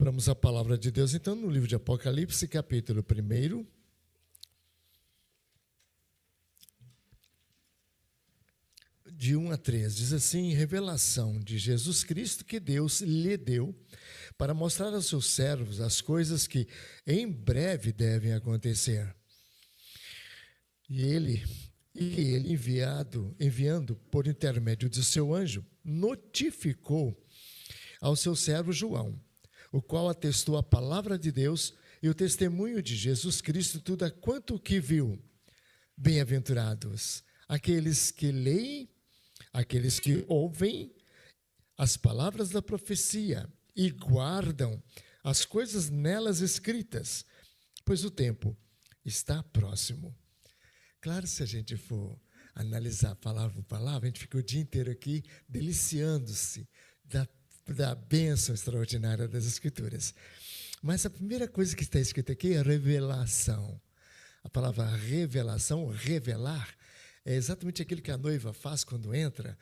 Vamos à palavra de Deus, então, no livro de Apocalipse, capítulo 1. De 1 a 3, diz assim: revelação de Jesus Cristo que Deus lhe deu para mostrar aos seus servos as coisas que em breve devem acontecer. E ele enviando por intermédio de seu anjo, notificou ao seu servo João, o qual atestou a palavra de Deus e o testemunho de Jesus Cristo, tudo quanto que viu. Bem-aventurados aqueles que leem, aqueles que ouvem as palavras da profecia e guardam as coisas nelas escritas, pois o tempo está próximo. Claro, se a gente for analisar palavra por palavra, a gente fica o dia inteiro aqui deliciando-se da bênção extraordinária das Escrituras. Mas a primeira coisa que está escrita aqui é revelação. A palavra revelação, revelar, é exatamente aquilo que a noiva faz quando entra,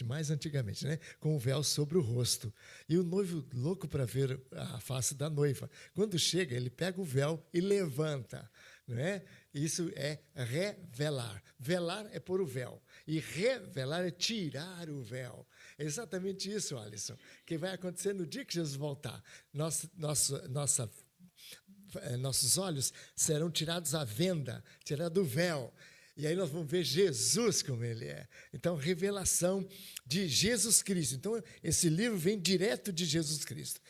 mais antigamente, né? Com o véu sobre o rosto. E o noivo, louco para ver a face da noiva, quando chega, ele pega o véu e levanta. Não é? Isso é revelar. Velar é pôr o véu. E revelar é tirar o véu. É exatamente isso, Alisson, que vai acontecer no dia que Jesus voltar. Nossos olhos serão tirados à venda, tirados do véu. E aí nós vamos ver Jesus como ele é. Então, revelação de Jesus Cristo. Então, esse livro vem direto de Jesus Cristo.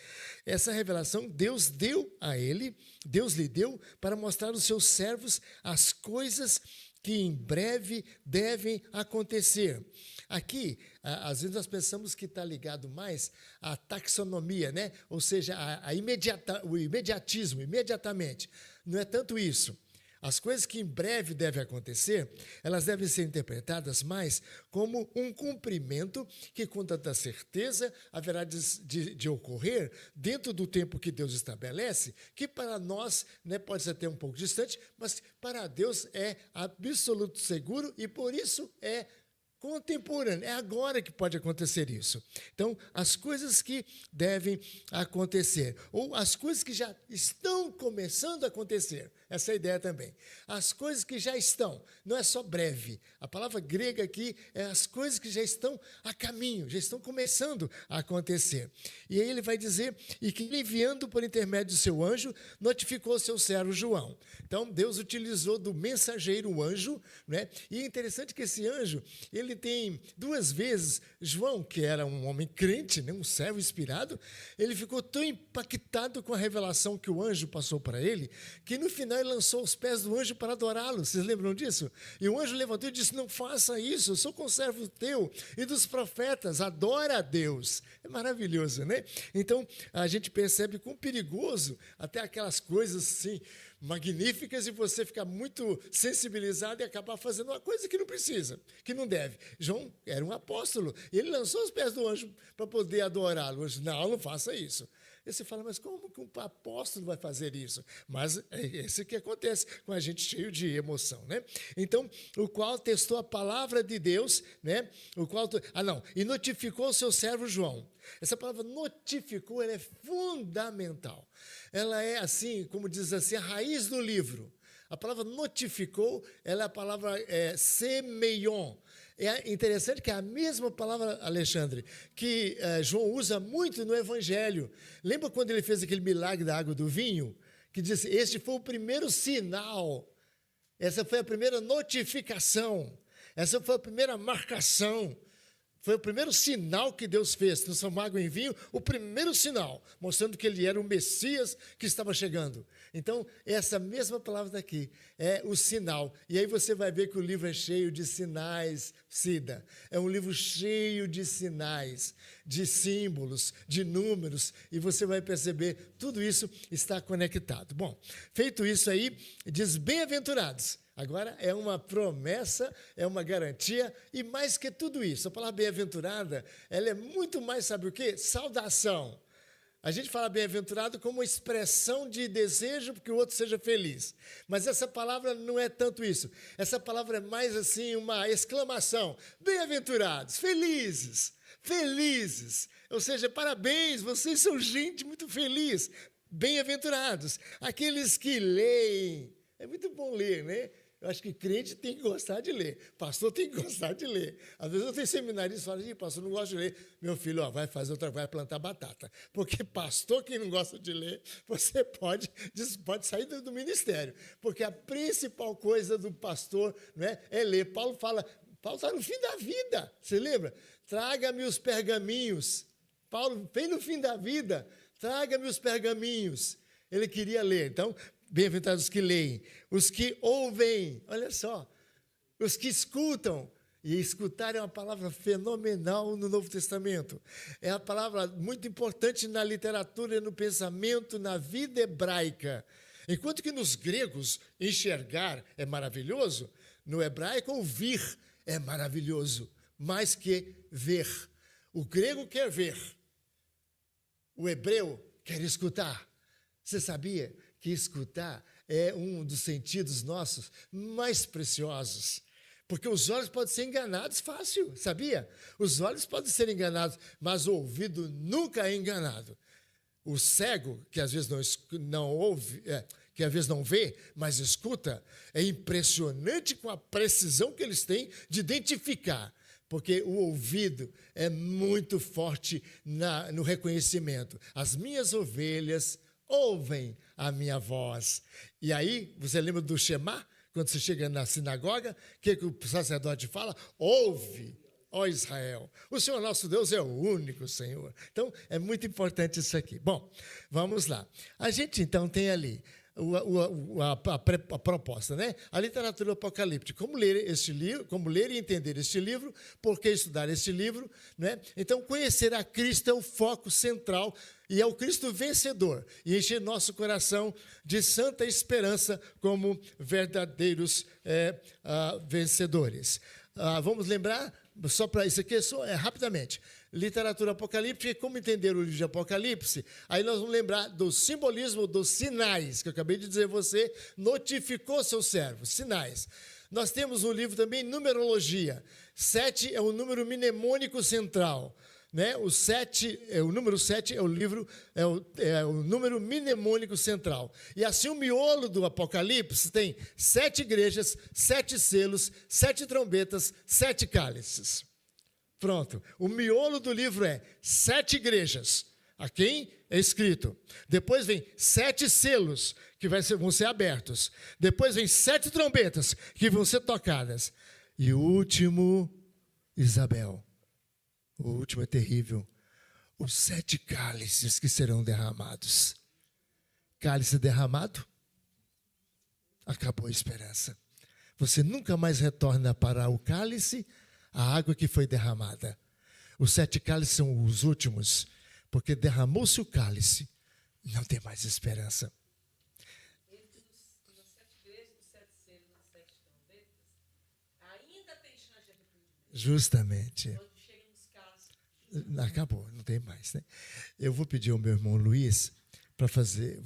Essa revelação Deus deu a ele, Deus lhe deu para mostrar aos seus servos as coisas que em breve devem acontecer. Aqui, às vezes nós pensamos que está ligado mais à taxonomia, né? Ou seja, o imediatismo, imediatamente. Não é tanto isso. As coisas que em breve devem acontecer, elas devem ser interpretadas mais como um cumprimento que, com tanta certeza, haverá de ocorrer dentro do tempo que Deus estabelece, que para nós, né, pode ser até um pouco distante, mas para Deus é absoluto seguro e por isso é contemporâneo. É agora que pode acontecer isso. Então, as coisas que devem acontecer, ou as coisas que já estão começando a acontecer, essa é a ideia também. As coisas que já estão, não é só breve. A palavra grega aqui é as coisas que já estão a caminho, já estão começando a acontecer. E aí ele vai dizer, e que enviando por intermédio do seu anjo, notificou seu servo João. Então, Deus utilizou do mensageiro, o anjo, né? E é interessante que esse anjo, ele tem duas vezes, João, que era um homem crente, né, um servo inspirado, ele ficou tão impactado com a revelação que o anjo passou para ele, que no final ele lançou aos pés do anjo para adorá-lo. Vocês lembram disso? E o anjo levantou e disse, não faça isso, eu sou conservo teu e dos profetas, adora a Deus. É maravilhoso, né? Então, a gente percebe quão perigoso, até aquelas coisas assim, magníficas, e você ficar muito sensibilizado e acabar fazendo uma coisa que não precisa, que não deve. João era um apóstolo, e ele lançou os pés do anjo para poder adorá-lo. O anjo, não faça isso. E você fala, mas como que um apóstolo vai fazer isso? Mas é isso que acontece com a gente cheio de emoção, né? Então, o qual testou a palavra de Deus, né? E notificou o seu servo João. Essa palavra notificou, ela é fundamental. Ela é assim, como diz assim, a raiz do livro. A palavra notificou, ela é a palavra semeion. É interessante que é a mesma palavra, Alexandre, que João usa muito no Evangelho. Lembra quando ele fez aquele milagre da água do vinho? Que disse, este foi o primeiro sinal, essa foi a primeira notificação, essa foi a primeira marcação. Foi o primeiro sinal que Deus fez, transformar água em vinho, o primeiro sinal, mostrando que ele era o Messias que estava chegando. Então, essa mesma palavra daqui é o sinal. E aí você vai ver que o livro é cheio de sinais, Cida. É um livro cheio de sinais, de símbolos, de números, e você vai perceber, tudo isso está conectado. Bom, feito isso aí, diz, bem-aventurados. Agora é uma promessa, é uma garantia, e mais que tudo isso, a palavra bem-aventurada, ela é muito mais, sabe o quê? Saudação. A gente fala bem-aventurado como uma expressão de desejo que o outro seja feliz. Mas essa palavra não é tanto isso. Essa palavra é mais assim uma exclamação. Bem-aventurados, felizes. felizes. Ou seja, parabéns, vocês são gente muito feliz. Bem-aventurados. Aqueles que leem. É muito bom ler, né? Eu acho que crente tem que gostar de ler. Pastor tem que gostar de ler. Às vezes eu tenho seminários que falam, pastor, não gosta de ler. Meu filho, ó, vai fazer outra, vai plantar batata. Porque pastor que não gosta de ler, você pode sair do ministério. Porque a principal coisa do pastor, né, é ler. Paulo está no fim da vida. Você lembra? Traga-me os pergaminhos. Paulo, vem no fim da vida, traga-me os pergaminhos. Ele queria ler. Então, bem-aventurados os que leem, os que ouvem, olha só, os que escutam. E escutar é uma palavra fenomenal no Novo Testamento. É uma palavra muito importante na literatura e no pensamento, na vida hebraica. Enquanto que nos gregos, enxergar é maravilhoso, no hebraico, ouvir é maravilhoso, mais que ver. O grego quer ver, o hebreu quer escutar. Você sabia que escutar é um dos sentidos nossos mais preciosos? Porque os olhos podem ser enganados fácil, sabia? Os olhos podem ser enganados, mas o ouvido nunca é enganado. O cego, que às vezes não ouve, que às vezes não vê, mas escuta, é impressionante com a precisão que eles têm de identificar. Porque o ouvido é muito forte no reconhecimento. As minhas ovelhas ouvem a minha voz. E aí, você lembra do Shema? Quando você chega na sinagoga, o que o sacerdote fala? Ouve, ó Israel. O Senhor nosso Deus é o único Senhor. Então, é muito importante isso aqui. Bom, vamos lá. A gente, então, tem ali a proposta, né? A literatura apocalíptica. Como ler este livro, como ler e entender este livro, por que estudar este livro, né? Então, conhecer a Cristo é o foco central e é o Cristo vencedor e encher nosso coração de santa esperança como verdadeiros vencedores. Vamos lembrar, só para isso aqui, rapidamente. Literatura apocalíptica, como entender o livro de Apocalipse? Aí nós vamos lembrar do simbolismo dos sinais, que eu acabei de dizer, você notificou seu servo, sinais. Nós temos um livro também, numerologia. 7 é o número mnemônico central. Né? O número 7 é o livro, é o número mnemônico central. E assim o miolo do Apocalipse tem 7 igrejas, 7 selos, 7 trombetas, 7 cálices. Pronto. O miolo do livro é 7 igrejas, a quem é escrito. Depois vem 7 selos, que vão ser abertos. Depois vem 7 trombetas, que vão ser tocadas. E o último, Isabel. O último é terrível. Os 7 cálices que serão derramados. Cálice derramado, acabou a esperança. Você nunca mais retorna para o cálice, a água que foi derramada. Os 7 cálices são os últimos, porque derramou-se o cálice, não tem mais esperança. Entre as 7 igrejas, os 7 selos, as 7 trombetas, ainda tem chance de arrependimento. Justamente. Quando chega nos cálices. Acabou, não tem mais, né? Eu vou pedir ao meu irmão Luiz vou fazer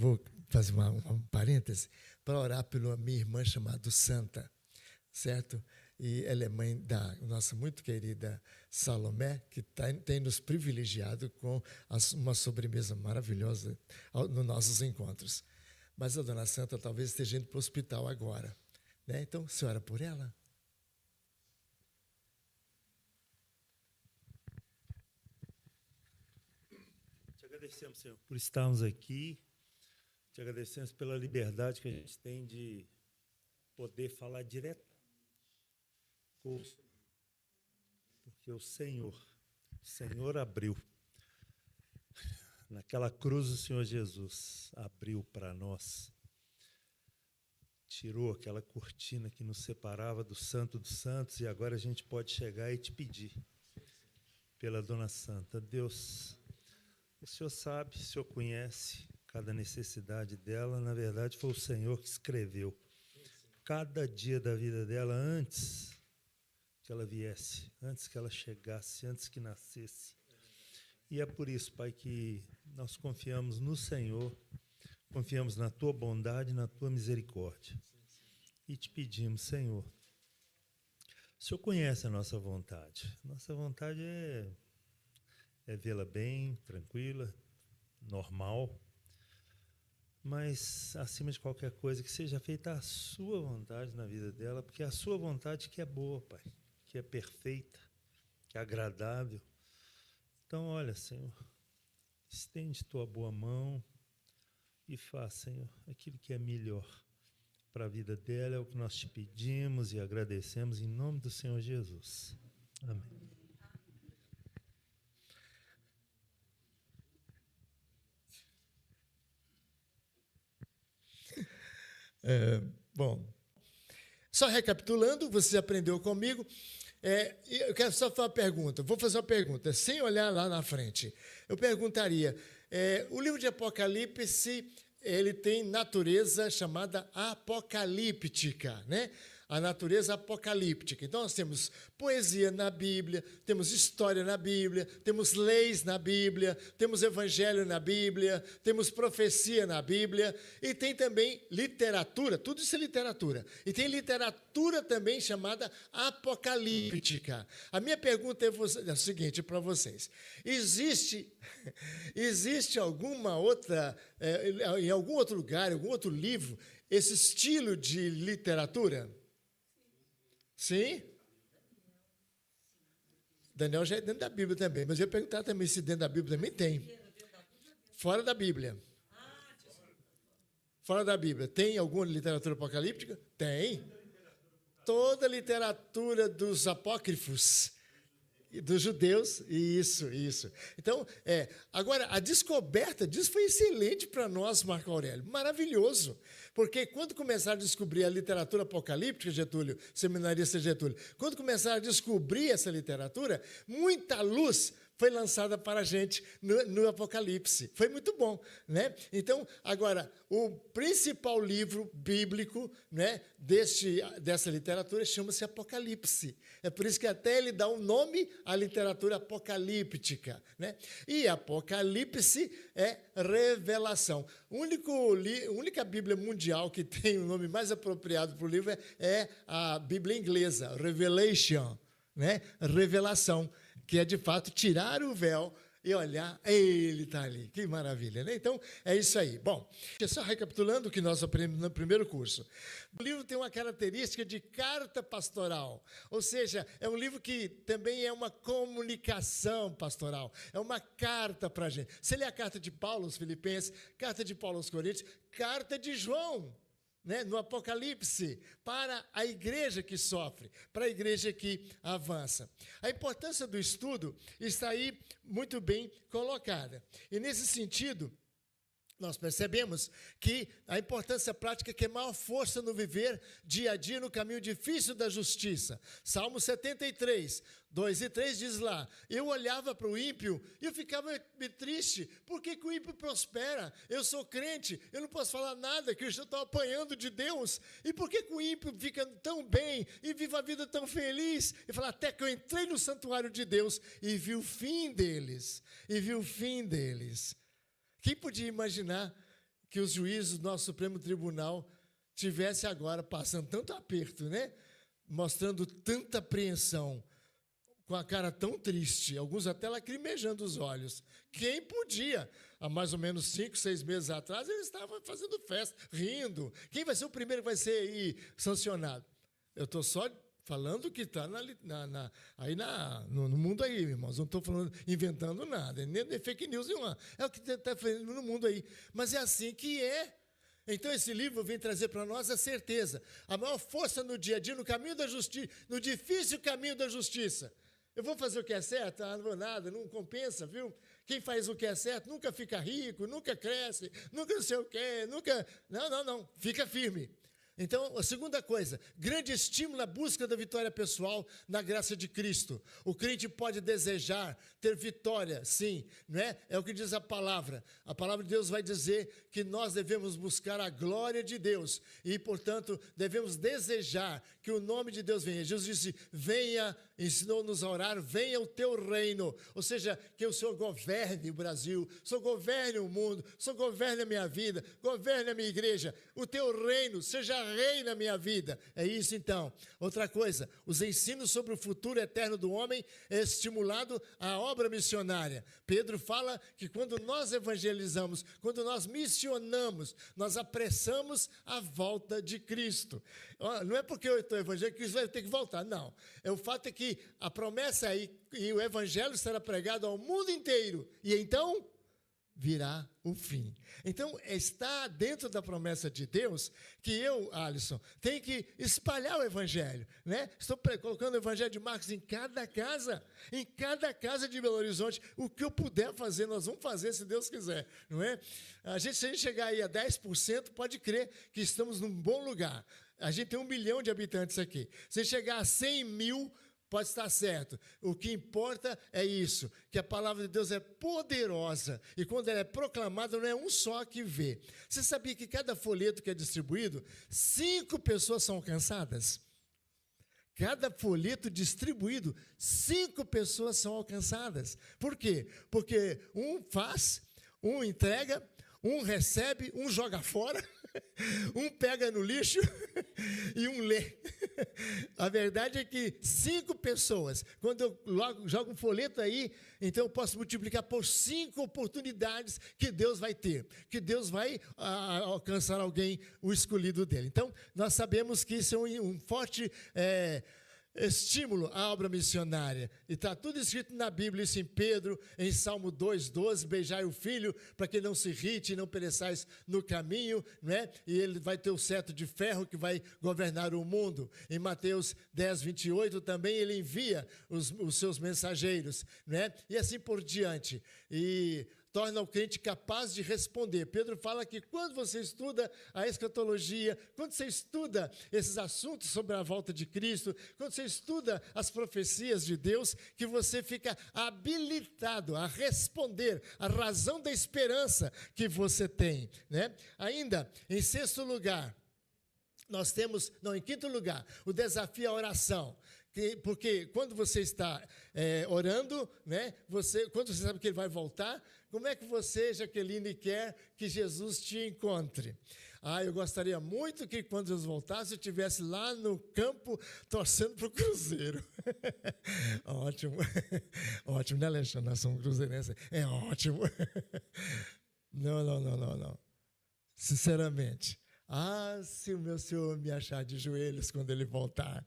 um parêntese, para orar pela minha irmã chamada Santa, certo? E ela é mãe da nossa muito querida Salomé, que tem nos privilegiado com uma sobremesa maravilhosa nos nossos encontros. Mas a dona Santa talvez esteja indo para o hospital agora, né? Então, você ora por ela? Te agradecemos, Senhor, por estarmos aqui. Te agradecemos pela liberdade que a gente tem de poder falar direto. Porque o Senhor abriu. Naquela cruz, o Senhor Jesus abriu para nós. Tirou aquela cortina que nos separava do Santo dos Santos e agora a gente pode chegar e te pedir pela Dona Santa. Deus, o Senhor sabe, o Senhor conhece cada necessidade dela. Na verdade, foi o Senhor que escreveu cada dia da vida dela antes que ela viesse, antes que ela chegasse, antes que nascesse. E é por isso, Pai, que nós confiamos no Senhor, confiamos na Tua bondade, na Tua misericórdia. E te pedimos, Senhor, o Senhor conhece a nossa vontade. Nossa vontade é é vê-la bem, tranquila, normal, mas, acima de qualquer coisa, que seja feita a sua vontade na vida dela, porque é a sua vontade que é boa, Pai, que é perfeita, que é agradável. Então, olha, Senhor, estende tua boa mão e faz, Senhor, aquilo que é melhor para a vida dela. É o que nós te pedimos e agradecemos em nome do Senhor Jesus. Amém. Bom, só recapitulando, você aprendeu comigo. Eu quero só fazer uma pergunta. Vou fazer uma pergunta, sem olhar lá na frente. Eu perguntaria, o livro de Apocalipse, ele tem natureza chamada apocalíptica, né? A natureza apocalíptica. Então, nós temos poesia na Bíblia, temos história na Bíblia, temos leis na Bíblia, temos evangelho na Bíblia, temos profecia na Bíblia, e tem também literatura, tudo isso é literatura. E tem literatura também chamada apocalíptica. A minha pergunta é a seguinte para vocês. Existe alguma outra, em algum outro lugar, em algum outro livro, esse estilo de literatura? Sim? Daniel já é dentro da Bíblia também, mas eu ia perguntar também se dentro da Bíblia também tem. Fora da Bíblia. Fora da Bíblia. Tem alguma literatura apocalíptica? Tem. Toda a literatura dos apócrifos, dos judeus, isso. Então, agora, a descoberta disso foi excelente para nós, Marco Aurélio, maravilhoso, porque quando começaram a descobrir a literatura apocalíptica, Getúlio, seminarista Getúlio, quando começaram a descobrir essa literatura, muita luz foi lançada para a gente no Apocalipse. Foi muito bom, né? Então, agora, o principal livro bíblico, né, dessa literatura chama-se Apocalipse. É por isso que até ele dá um nome à literatura apocalíptica, né? E Apocalipse é revelação. A única Bíblia mundial que tem o nome mais apropriado para o livro é a Bíblia inglesa, Revelation, né? Revelação, que é, de fato, tirar o véu e olhar, ele está ali. Que maravilha, né? Então, é isso aí. Bom, só recapitulando o que nós aprendemos no primeiro curso. O livro tem uma característica de carta pastoral, ou seja, é um livro que também é uma comunicação pastoral, é uma carta para a gente. Você lê a carta de Paulo aos Filipenses, carta de Paulo aos Coríntios, carta de João, né, no Apocalipse, para a igreja que sofre, para a igreja que avança. A importância do estudo está aí muito bem colocada. E, nesse sentido, nós percebemos que a importância prática que é maior força no viver dia a dia no caminho difícil da justiça. Salmo 73, 2 e 3 diz lá, eu olhava para o ímpio e eu ficava triste. Por que o ímpio prospera? Eu sou crente, eu não posso falar nada, que eu estou apanhando de Deus. E por que o ímpio fica tão bem e vive a vida tão feliz? E fala, até que eu entrei no santuário de Deus e vi o fim deles. Quem podia imaginar que os juízes do nosso Supremo Tribunal tivessem agora passando tanto aperto, né? Mostrando tanta apreensão, com a cara tão triste, alguns até lacrimejando os olhos. Quem podia? Há mais ou menos 5, 6 meses atrás, eles estavam fazendo festa, rindo. Quem vai ser o primeiro que vai ser aí sancionado? Eu estou só falando que está no mundo aí, irmãos. Não estou inventando nada, nem fake news nenhuma. É o que está fazendo no mundo aí. Mas é assim que é. Então, esse livro vem trazer para nós a certeza, a maior força no dia a dia, no caminho da justiça, no difícil caminho da justiça. Eu vou fazer o que é certo? Não vou nada, não compensa, viu? Quem faz o que é certo nunca fica rico, nunca cresce, nunca não sei o quê, nunca... Não, fica firme. Então, a segunda coisa, grande estímulo na busca da vitória pessoal na graça de Cristo. O crente pode desejar ter vitória, sim, não é? É o que diz a palavra. A palavra de Deus vai dizer que nós devemos buscar a glória de Deus e, portanto, devemos desejar que o nome de Deus venha. Jesus disse, venha, ensinou-nos a orar, venha o teu reino. Ou seja, que o Senhor governe o Brasil, o Senhor governe o mundo, o Senhor governe a minha vida, governe a minha igreja. O teu reino seja rei na minha vida. É isso então. Outra coisa, os ensinos sobre o futuro eterno do homem é estimulado a obra missionária. Pedro fala que quando nós evangelizamos, quando nós missionamos, nós apressamos a volta de Cristo. Não é porque eu estou evangelizando que Cristo vai ter que voltar, não. O fato é que a promessa é e o evangelho será pregado ao mundo inteiro. E então virá o fim. Então, está dentro da promessa de Deus que eu, Alisson, tenho que espalhar o evangelho, né? Estou colocando o evangelho de Marcos em cada casa de Belo Horizonte. O que eu puder fazer, nós vamos fazer se Deus quiser, não é? Se a gente chegar aí a 10%, pode crer que estamos num bom lugar. A gente tem 1 milhão de habitantes aqui. Se chegar a 100 mil, pode estar certo. O que importa é isso, que a palavra de Deus é poderosa. E quando ela é proclamada, não é um só que vê. Você sabia que cada folheto que é distribuído, 5 pessoas são alcançadas? Cada folheto distribuído, 5 pessoas são alcançadas. Por quê? Porque um faz, um entrega, um recebe, um joga fora, um pega no lixo e um lê. A verdade é que 5 pessoas, quando eu jogo um folheto aí, então eu posso multiplicar por 5 oportunidades que Deus vai ter, que Deus vai alcançar alguém, o escolhido dele. Então, nós sabemos que isso é um forte estímulo à obra missionária. E está tudo escrito na Bíblia, isso em Pedro, em Salmo 2:12, beijai o filho, para que não se irrite e não pereçais no caminho, né? E ele vai ter o cetro de ferro que vai governar o mundo. Em Mateus 10:28 também ele envia os seus mensageiros, né? E assim por diante. E torna o crente capaz de responder. Pedro fala que quando você estuda a escatologia, quando você estuda esses assuntos sobre a volta de Cristo, quando você estuda as profecias de Deus, que você fica habilitado a responder a razão da esperança que você tem, né? Ainda, em sexto lugar, em quinto lugar, o desafio à oração. Porque quando você está orando, né, quando você sabe que ele vai voltar, como é que você, Jaqueline, quer que Jesus te encontre? Eu gostaria muito que quando Jesus voltasse, eu estivesse lá no campo torcendo para o Cruzeiro. Ótimo. Ótimo, né, Alexandre? Nós somos cruzeirenses. É ótimo. Não. Sinceramente. Se o meu Senhor me achar de joelhos quando ele voltar.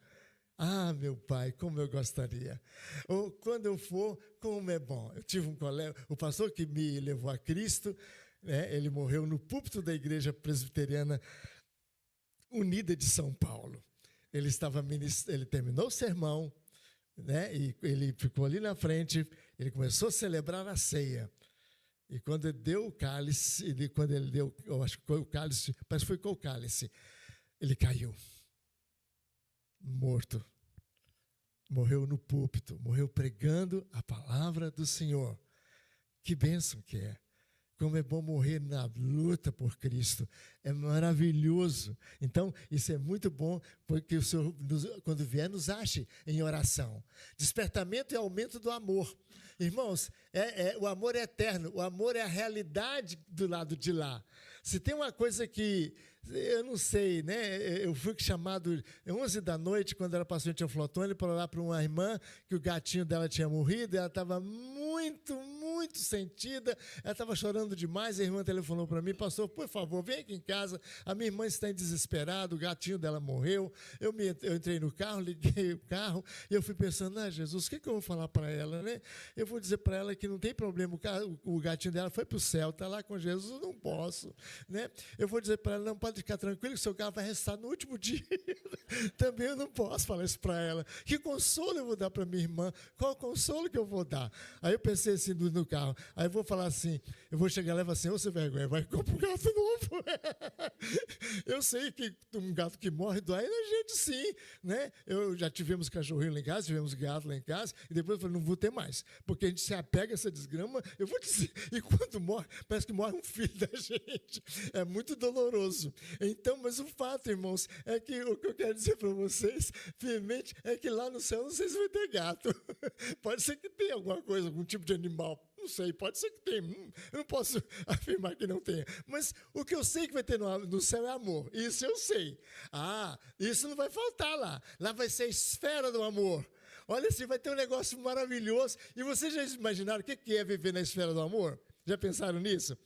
Meu pai, como eu gostaria. Ou quando eu for, como é bom. Eu tive um colega, o pastor que me levou a Cristo, né, ele morreu no púlpito da Igreja Presbiteriana Unida de São Paulo. Ele terminou o sermão, né, e ele ficou ali na frente, ele começou a celebrar a ceia. E quando ele deu o cálice, eu acho que foi o cálice, parece que foi com o cálice, ele caiu. Morto, morreu no púlpito, morreu pregando a palavra do Senhor. Que bênção que é. Como é bom morrer na luta por Cristo. É maravilhoso. Então, isso é muito bom, porque o Senhor, quando vier, nos ache em oração. Despertamento e aumento do amor. Irmãos, o amor é eterno. O amor é a realidade do lado de lá. Se tem uma coisa que, eu não sei, né? Eu fui chamado 11 da noite, quando era pastor em Teoflotone, para orar para uma irmã, que o gatinho dela tinha morrido, e ela estava muito sentida, ela estava chorando demais, a irmã telefonou para mim, pastor, por favor, vem aqui em casa, a minha irmã está em desesperado, o gatinho dela morreu. Eu entrei no carro, liguei o carro, e eu fui pensando, Jesus, o que eu vou falar para ela, né? Eu vou dizer para ela que não tem problema, o gatinho dela foi para o céu, está lá com Jesus, eu não posso, né? Eu vou dizer para ela, não, pode ficar tranquilo, que o seu carro vai restar no último dia. Também eu não posso falar isso para ela. Que consolo eu vou dar para minha irmã? Qual consolo que eu vou dar? Aí eu pensei assim no carro, aí eu vou falar assim, eu vou chegar lá e falar assim, sem vergonha, vai comprar um gato novo. Eu sei que um gato que morre dói na gente, sim, né? Eu já tivemos cachorrinho lá em casa, tivemos gato lá em casa, e depois eu falei, não vou ter mais, porque a gente se apega a essa desgrama, eu vou dizer, e quando morre, parece que morre um filho da gente. É muito doloroso. Então, mas o fato, irmãos, é que o que eu quero dizer para vocês, firmemente, é que lá no céu não sei se vai ter gato. Pode ser que tenha alguma coisa, algum tipo de animal. não sei, pode ser que tenha. Eu não posso afirmar que não tenha. Mas o que eu sei que vai ter no céu é amor. Isso eu sei. Isso não vai faltar lá. Lá vai ser a esfera do amor. Olha assim, vai ter um negócio maravilhoso. E vocês já imaginaram o que é viver na esfera do amor? Já pensaram nisso?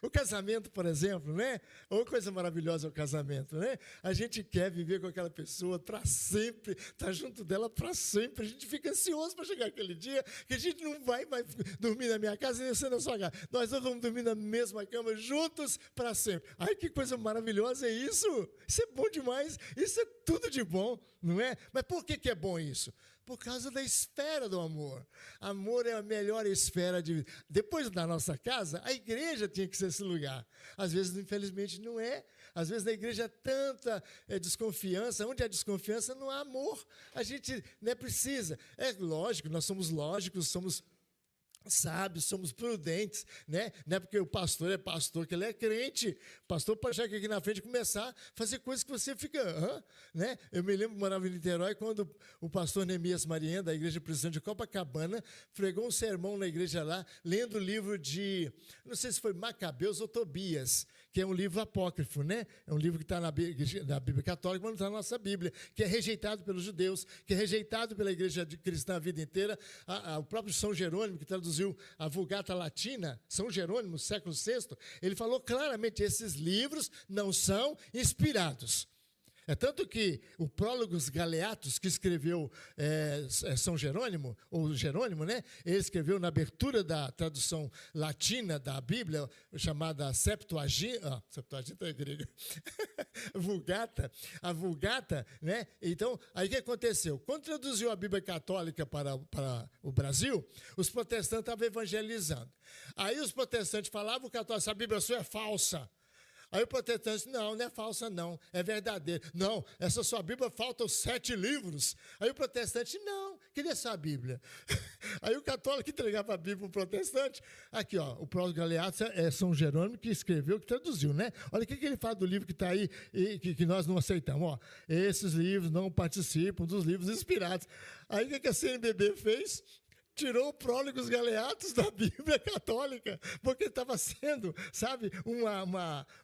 O casamento, por exemplo, né? Ou coisa maravilhosa é o casamento, né? A gente quer viver com aquela pessoa para sempre, estar junto dela para sempre. A gente fica ansioso para chegar aquele dia que a gente não vai dormir na minha casa e você na sua casa. Nós vamos dormir na mesma cama juntos para sempre. Ai, que coisa maravilhosa é isso! Isso é bom demais. Isso é tudo de bom, não é? Mas por que é bom isso? Por causa da esfera do amor. Amor é a melhor esfera de vida. Depois da nossa casa, a igreja tinha que ser esse lugar. Às vezes, infelizmente, não é. Às vezes, na igreja, há tanta desconfiança. Onde há desconfiança, não há amor. A gente precisa. É lógico, nós somos lógicos, somos sábios, somos prudentes, né? Não é porque o pastor é pastor que ele é crente. O pastor pode chegar aqui na frente e começar a fazer coisas que você fica, né? Eu me lembro, morava em Niterói, quando o pastor Neemias Mariano, da Igreja Presbiteriana de Copacabana, pregou um sermão na igreja lá, lendo o livro de, não sei se foi Macabeus ou Tobias, que é um livro apócrifo, né? É um livro que está na Bíblia Católica, mas não está na nossa Bíblia, que é rejeitado pelos judeus, que é rejeitado pela Igreja Cristã a vida inteira. O próprio São Jerônimo, que traduziu a Vulgata Latina, São Jerônimo, século VI, ele falou claramente, esses livros não são inspirados. É tanto que o Prólogos Galeatos, que escreveu São Jerônimo, ou Jerônimo, né? Ele escreveu na abertura da tradução latina da Bíblia, chamada Septuaginta, Septuaginta é grega, a Vulgata, né? Então, aí o que aconteceu? Quando traduziu a Bíblia Católica para o Brasil, os protestantes estavam evangelizando. Aí os protestantes falavam, o católico, essa Bíblia sua é falsa. Aí o protestante disse, não é falsa não, é verdadeira. Não, essa sua Bíblia faltam 7 livros. Aí o protestante, não, queria só a Bíblia. Aí o católico entregava a Bíblia para o protestante. Aqui, ó, o Prólogos Galeatos é São Jerônimo que escreveu, que traduziu, né? Olha o que ele fala do livro que está aí e que nós não aceitamos. Ó, esses livros não participam dos livros inspirados. Aí o que a CNBB fez? Tirou o Prólogos Galeatos da Bíblia Católica, porque estava sendo, sabe,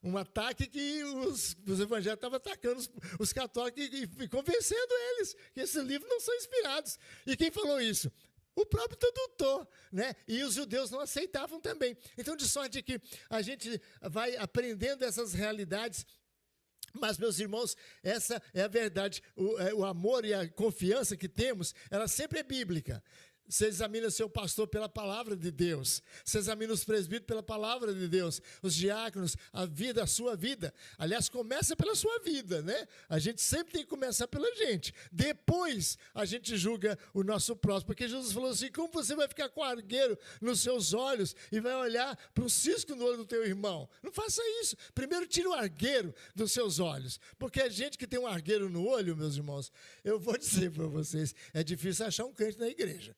um ataque que os evangélicos estavam atacando os católicos e convencendo eles que esses livros não são inspirados. E quem falou isso? O próprio tradutor, né? E os judeus não aceitavam também. Então, de sorte que a gente vai aprendendo essas realidades. Mas, meus irmãos, essa é a verdade. O amor e a confiança que temos, ela sempre é bíblica. Você examina o seu pastor pela palavra de Deus. Você examina os presbíteros pela palavra de Deus. Os diáconos, a sua vida. Aliás, começa pela sua vida, né? A gente sempre tem que começar pela gente. Depois, a gente julga o nosso próximo. Porque Jesus falou assim, como você vai ficar com argueiro nos seus olhos e vai olhar para um cisco no olho do teu irmão? Não faça isso. Primeiro, tira o argueiro dos seus olhos. Porque a gente que tem um argueiro no olho, meus irmãos, eu vou dizer para vocês, é difícil achar um crente na igreja.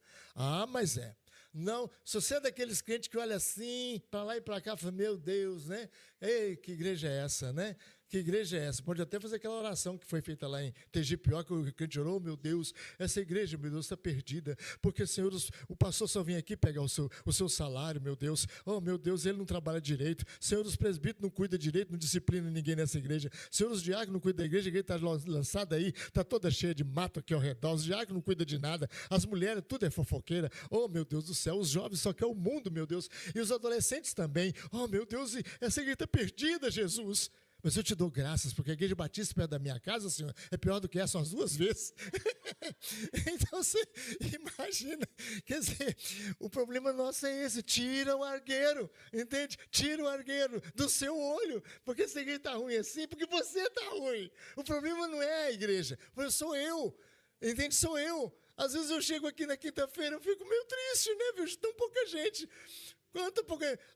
Mas é. Não, se você é daqueles crentes que olha assim, para lá e para cá, fala, meu Deus, né? Ei, que igreja é essa, né? Que igreja é essa? Pode até fazer aquela oração que foi feita lá em Tegipió, que o crente orou, meu Deus, essa igreja, meu Deus, está perdida, porque, Senhor, o pastor só vem aqui pegar o seu salário, meu Deus, oh, meu Deus, ele não trabalha direito, Senhor, os presbíteros não cuidam direito, não disciplinam ninguém nessa igreja, Senhor, os diáconos não cuidam da igreja, a igreja está lançada aí, está toda cheia de mato aqui ao redor, os diáconos não cuidam de nada, as mulheres, tudo é fofoqueira, oh, meu Deus do céu, os jovens só querem o mundo, meu Deus, e os adolescentes também, oh, meu Deus, essa igreja está perdida, Jesus. Mas eu te dou graças, porque a igreja batista perto da minha casa, Senhor, é pior do que essa umas 2 vezes. Então, você imagina, quer dizer, o problema nosso é esse, tira o argueiro, entende? Tira o argueiro do seu olho, porque essa igreja está ruim assim, porque você está ruim. O problema não é a igreja, sou eu, entende? Sou eu. Às vezes eu chego aqui na quinta-feira, eu fico meio triste, né? Vejo tão pouca gente.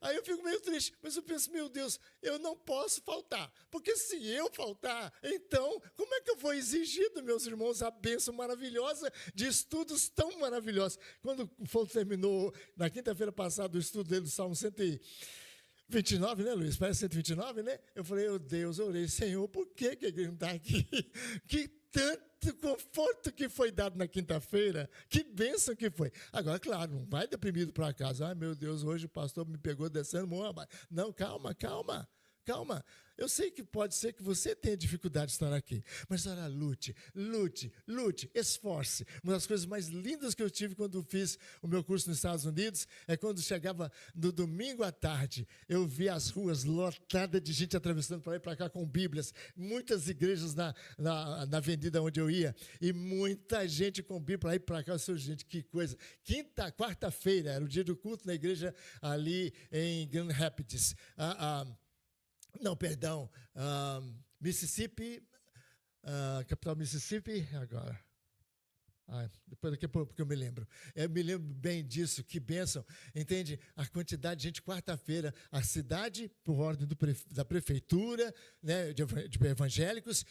Aí eu fico meio triste, mas eu penso, meu Deus, eu não posso faltar, porque se eu faltar, então, como é que eu vou exigir dos meus irmãos a bênção maravilhosa de estudos tão maravilhosos? Quando o Fogo terminou, na quinta-feira passada, o estudo dele do Salmo 129, né, Luiz? Parece 129, né? Eu falei, meu Deus, eu orei, Senhor, por que a igreja não está aqui? Que tanto conforto que foi dado na quinta-feira, que bênção que foi. Agora, claro, não vai deprimido para casa. Ai, meu Deus, hoje o pastor me pegou descendo. Não, calma. Eu sei que pode ser que você tenha dificuldade de estar aqui, mas olha, lute, esforce. Uma das coisas mais lindas que eu tive quando fiz o meu curso nos Estados Unidos é quando chegava no domingo à tarde, eu via as ruas lotadas de gente atravessando para lá e para cá com Bíblias, muitas igrejas na avenida onde eu ia, e muita gente com Bíblia para lá e para cá. Eu sou, gente, que coisa. Quarta-feira era o dia do culto na igreja ali em Grand Rapids. Mississippi, capital Mississippi, agora. Daqui a pouco eu me lembro. Eu me lembro bem disso, que bênção. Entende? A quantidade de gente, quarta-feira, a cidade, por ordem da prefeitura, né, de evangélicos,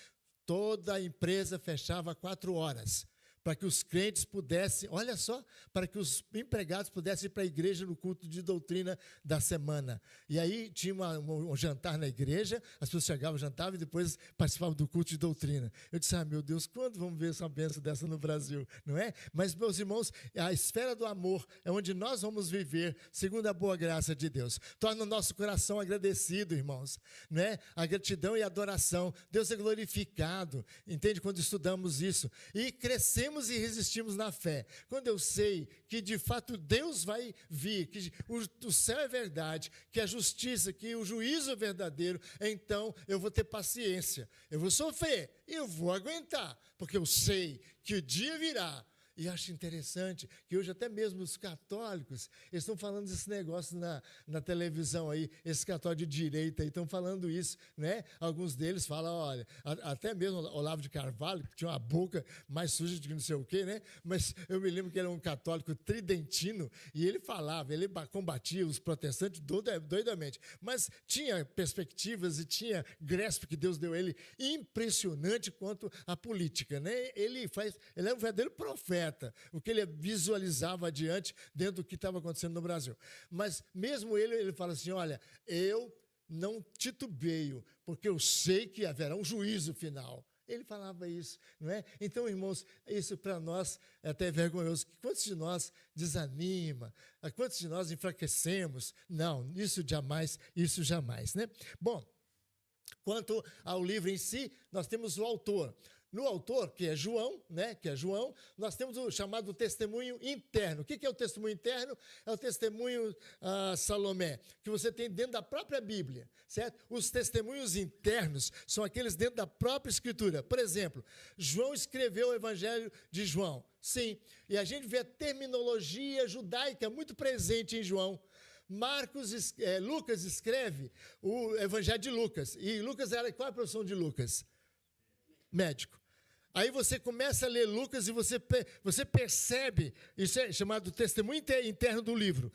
toda a empresa fechava 4 horas. Para que os crentes pudessem, olha só, para que os empregados pudessem ir para a igreja no culto de doutrina da semana. E aí tinha um jantar na igreja, as pessoas chegavam, jantavam e depois participavam do culto de doutrina. Eu disse, meu Deus, quando vamos ver essa bênção dessa no Brasil? Não é? Mas, meus irmãos, a esfera do amor é onde nós vamos viver segundo a boa graça de Deus. Torna o nosso coração agradecido, irmãos. Não é? A gratidão e a adoração. Deus é glorificado, entende? Quando estudamos isso. E crescemos e resistimos na fé. Quando eu sei que de fato Deus vai vir, que o céu é verdade, que a justiça, que o juízo é verdadeiro, então eu vou ter paciência, eu vou sofrer e eu vou aguentar, porque eu sei que o dia virá. E acho interessante que hoje até mesmo os católicos eles estão falando desse negócio na televisão aí, esses católicos de direita aí estão falando isso, né? Alguns deles falam, olha, até mesmo Olavo de Carvalho, que tinha uma boca mais suja de que não sei o quê, né? Mas eu me lembro que ele era um católico tridentino e ele falava, ele combatia os protestantes doidamente, mas tinha perspectivas e tinha grasp que Deus deu a ele impressionante quanto à política, né? Ele é um verdadeiro profeta. O que ele visualizava adiante dentro do que estava acontecendo no Brasil. Mas mesmo ele fala assim, olha, eu não titubeio, porque eu sei que haverá um juízo final. Ele falava isso, não é? Então, irmãos, isso para nós é até vergonhoso. Quantos de nós desanima? Quantos de nós enfraquecemos? Não, isso jamais, né? Bom, quanto ao livro em si, nós temos o autor. No autor, que é João, nós temos o chamado testemunho interno. O que é o testemunho interno? É o testemunho Salomé, que você tem dentro da própria Bíblia, certo? Os testemunhos internos são aqueles dentro da própria Escritura. Por exemplo, João escreveu o Evangelho de João. Sim, e a gente vê a terminologia judaica muito presente em João. Lucas escreve o Evangelho de Lucas. E Lucas qual é a profissão de Lucas? Médico. Aí você começa a ler Lucas e você percebe, isso é chamado testemunho interno do livro.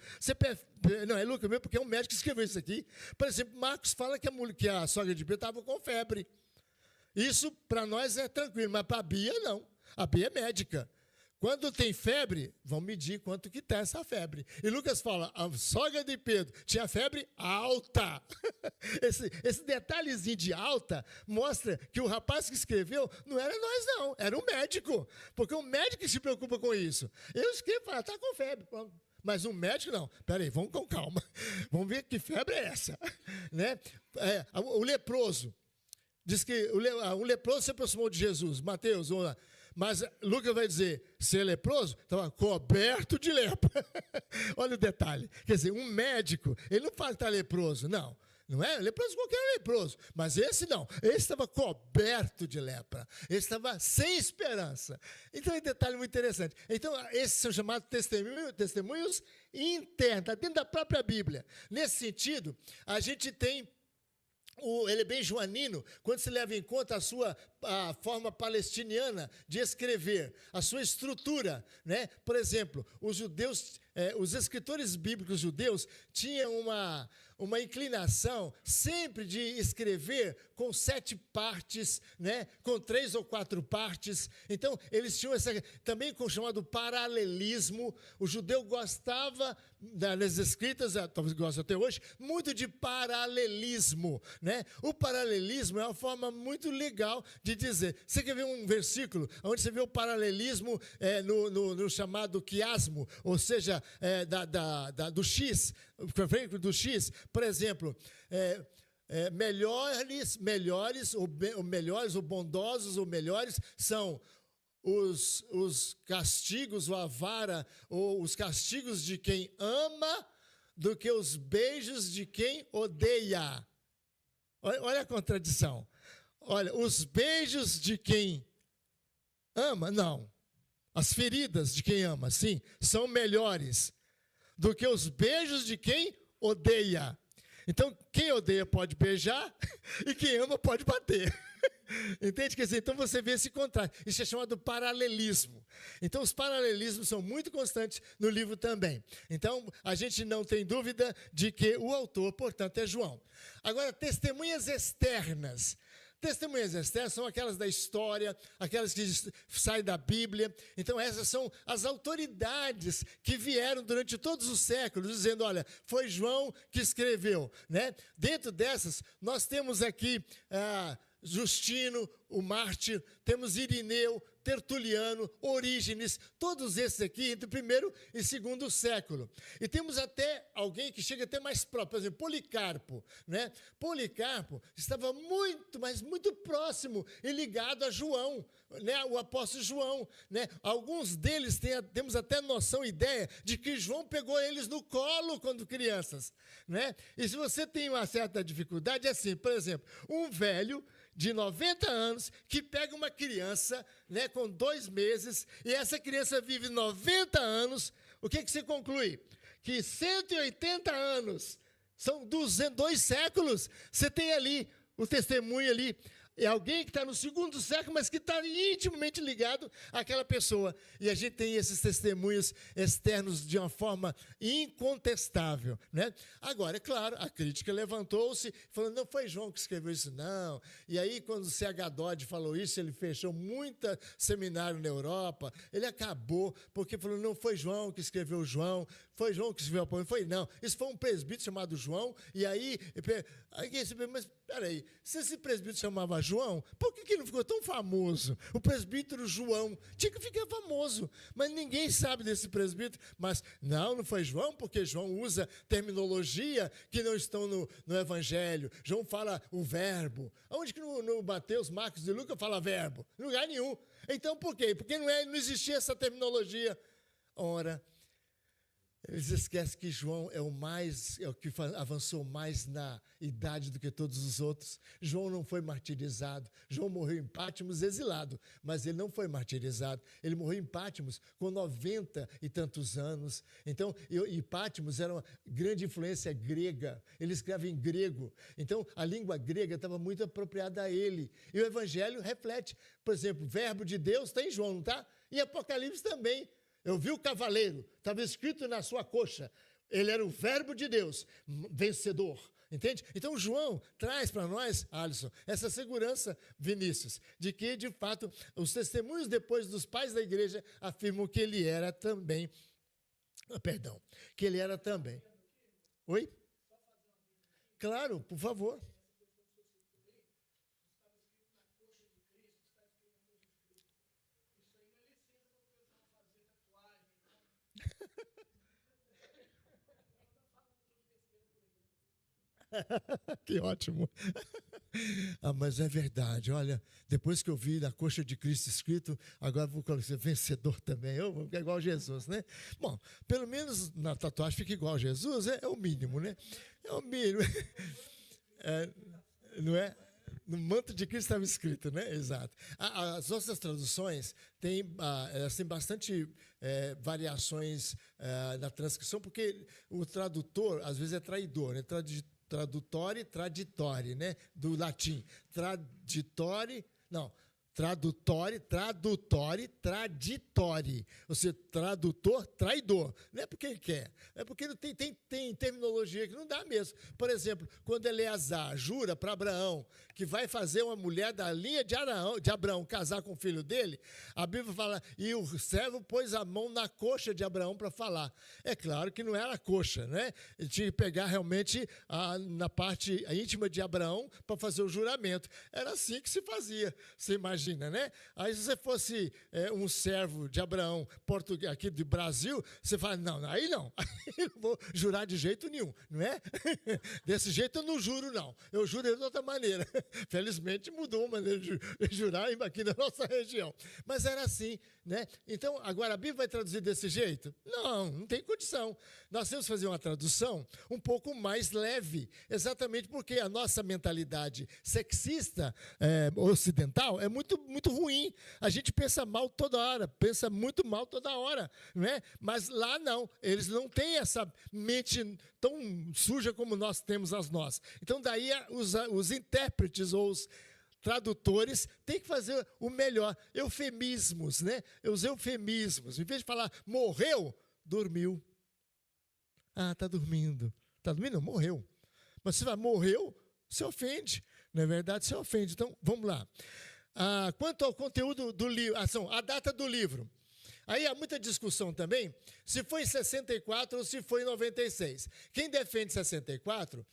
Não, é Lucas mesmo, porque é um médico que escreveu isso aqui. Por exemplo, Marcos fala que a sogra de Bia estava com febre. Isso para nós é tranquilo, mas para a Bia não. A Bia é médica. Quando tem febre, vão medir quanto que está essa febre. E Lucas fala, a sogra de Pedro tinha febre alta. Esse detalhezinho de alta mostra que o rapaz que escreveu não era nós não, era um médico. Porque o médico que se preocupa com isso. Eu escrevo e falo, está com febre, pronto. Mas um médico não. Peraí, vamos com calma. Vamos ver que febre é essa. Né? O leproso. Diz que um leproso se aproximou de Jesus. Mateus, vamos lá. Mas Lucas vai dizer, ser leproso, estava coberto de lepra. Olha o detalhe. Quer dizer, um médico, ele não fala que está leproso, não. Não é? Leproso qualquer leproso. Mas esse não. Esse estava coberto de lepra. Esse estava sem esperança. Então é um detalhe muito interessante. Então, esses são chamados testemunhos internos, está dentro da própria Bíblia. Nesse sentido, a gente tem ele é bem joanino, quando se leva em conta a forma palestiniana de escrever, a sua estrutura, né? Por exemplo, os judeus os escritores bíblicos judeus tinham uma inclinação sempre de escrever com 7 partes, né, com 3 ou 4 partes. Então, eles tinham também com o chamado paralelismo. O judeu gostava, nas escritas, talvez goste até hoje, muito de paralelismo, né? O paralelismo é uma forma muito legal de dizer. Você quer ver um versículo onde você vê o paralelismo no chamado quiasmo, ou seja, do X, do X, por exemplo, melhores ou bondosos ou melhores são os castigos, ou a vara, ou os castigos de quem ama, do que os beijos de quem odeia. Olha a contradição. Olha, os beijos de quem ama, não. As feridas de quem ama, sim, são melhores do que os beijos de quem odeia. Então, quem odeia pode beijar e quem ama pode bater. Entende? Quer dizer, então você vê esse contraste. Isso é chamado paralelismo. Então, os paralelismos são muito constantes no livro também. Então, a gente não tem dúvida de que o autor, portanto, é João. Agora, testemunhas externas. Testemunhas externas são aquelas da história, aquelas que saem da Bíblia. Então, essas são as autoridades que vieram durante todos os séculos, dizendo, olha, foi João que escreveu, né? Dentro dessas, nós temos aqui Justino, o mártir, temos Irineu, Tertuliano, Orígenes, todos esses aqui entre o primeiro e segundo século. E temos até alguém que chega até mais próximo, por exemplo, Policarpo, né? Policarpo estava muito, mas muito próximo e ligado a João, né? O apóstolo João, né? Alguns deles temos até noção, ideia de que João pegou eles no colo quando crianças, né? E se você tem uma certa dificuldade, é assim, por exemplo, um velho de 90 anos que pega uma criança, né, com 2 meses, e essa criança vive 90 anos, o que você conclui? Que 180 anos, são 2 séculos, você tem ali o testemunho ali, é alguém que está no segundo século, mas que está intimamente ligado àquela pessoa. E a gente tem esses testemunhos externos de uma forma incontestável, né? Agora, é claro, a crítica levantou-se, falando, não foi João que escreveu isso, não. E aí, quando o C.H. Dodd falou isso, ele fechou muito seminário na Europa, ele acabou, porque falou, não foi João que escreveu João, foi João que escreveu o poema. Foi, não, isso foi um presbítero chamado João, e aí mas peraí, se esse presbítero chamava João, por que não ficou tão famoso? O presbítero João tinha que ficar famoso, mas ninguém sabe desse presbítero. Mas não foi João, porque João usa terminologia que não estão no Evangelho. João fala o verbo. Onde que no Mateus, Marcos e Lucas fala verbo? Em lugar nenhum. Então por quê? Porque não existia essa terminologia. Ora, eles esquecem que João é o que avançou mais na idade do que todos os outros. João não foi martirizado. João morreu em Patmos exilado, mas ele não foi martirizado. Ele morreu em Patmos com 90 e tantos anos. Então, e Patmos era uma grande influência grega. Ele escreve em grego. Então, a língua grega estava muito apropriada a ele. E o Evangelho reflete. Por exemplo, o verbo de Deus está em João, não está? E Apocalipse também. Eu vi o cavaleiro, estava escrito na sua coxa. Ele era o verbo de Deus, vencedor. Entende? Então, João traz para nós, Alisson, essa segurança, Vinícius, de que, de fato, os testemunhos depois dos pais da igreja afirmam que ele era também. Que ele era também. Oi? Claro, por favor. Que ótimo. Mas é verdade. Olha, depois que eu vi na coxa de Cristo escrito, agora vou colocar vencedor também. Eu vou ficar igual a Jesus, né? Bom, pelo menos na tatuagem fica igual a Jesus, é o mínimo, né? É o mínimo. Não é? No manto de Cristo estava escrito, né? Exato. As nossas traduções elas têm bastante variações na transcrição, porque o tradutor, às vezes, é traidor, né? Tradutore, traditore, né? Do latim. Tradutore, traditore. Ou seja, tradutor, traidor. Não é porque ele quer, é porque tem terminologia que não dá mesmo. Por exemplo, quando Eleazar jura para Abraão que vai fazer uma mulher da linha de Abraão casar com o filho dele, a Bíblia fala, e o servo pôs a mão na coxa de Abraão para falar. É claro que não era a coxa, né? Ele tinha que pegar realmente na parte íntima de Abraão para fazer o juramento. Era assim que se fazia, você imagina, né? Aí se você fosse um servo de Abraão aqui do Brasil, você fala, não, aí não vou jurar de jeito nenhum, não é? Desse jeito eu não juro, não. Eu juro de outra maneira. Felizmente mudou a maneira de jurar aqui na nossa região. Mas era assim, né? Então, agora a Bíblia vai traduzir desse jeito? Não tem condição. Nós temos que fazer uma tradução um pouco mais leve, exatamente porque a nossa mentalidade sexista ocidental é muito, muito ruim. A gente pensa mal toda hora, pensa muito mal toda hora, não é? Mas lá não, eles não têm essa mente tão suja como nós temos as nossas. Então, daí os intérpretes ou os tradutores têm que fazer o melhor. Eufemismos, né? Os eufemismos. Em vez de falar morreu, dormiu. Ah, está dormindo. Está dormindo? Não, morreu. Mas se vai morreu, se ofende. Não é verdade? Se ofende. Então, vamos lá. Quanto ao conteúdo do livro, a data do livro. Aí há muita discussão também, se foi em 64 ou se foi em 96. Quem defende 64,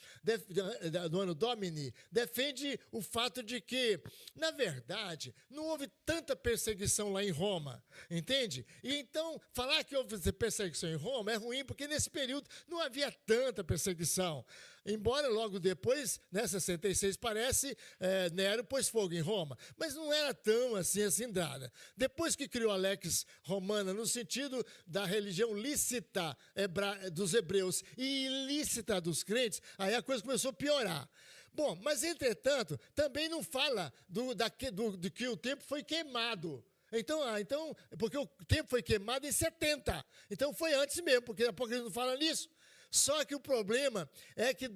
do ano Domini, defende o fato de que, na verdade, não houve tanta perseguição lá em Roma, entende? E então, falar que houve perseguição em Roma é ruim, porque nesse período não havia tanta perseguição. Embora logo depois, 66, parece, Nero pôs fogo em Roma, mas não era tão assim acindrada. Depois que criou a Lex Romana, no sentido da religião lícita dos hebreus e ilícita dos crentes, aí a coisa começou a piorar. Bom, mas entretanto, também não fala do que o templo foi queimado. Então, porque o templo foi queimado em 70. Então foi antes mesmo, porque a Apocalipse não fala nisso. Só que o problema é que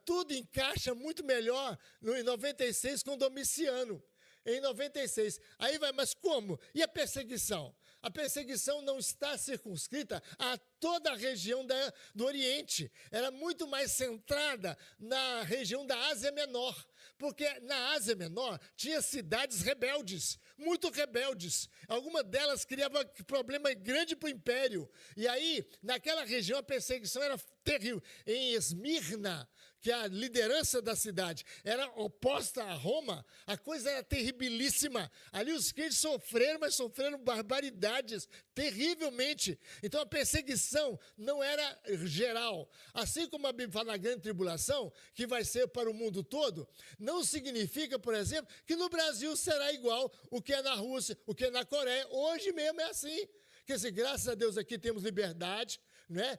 tudo encaixa muito melhor em 96 com Domiciano. Em 96. Aí vai, mas como? E a perseguição? A perseguição não está circunscrita a toda a região do Oriente. Era muito mais centrada na região da Ásia Menor. Porque na Ásia Menor tinha cidades rebeldes, muito rebeldes. Algumas delas criavam problema grande para o império. E aí, naquela região, a perseguição era terrível. Em Esmirna, que a liderança da cidade era oposta a Roma, a coisa era terribilíssima. Ali os crentes sofreram, mas sofreram barbaridades, terrivelmente. Então a perseguição não era geral. Assim como a Bíblia fala na grande tribulação, que vai ser para o mundo todo, não significa, por exemplo, que no Brasil será igual o que é na Rússia, o que é na Coreia. Hoje mesmo é assim. Quer dizer, graças a Deus aqui temos liberdade, né?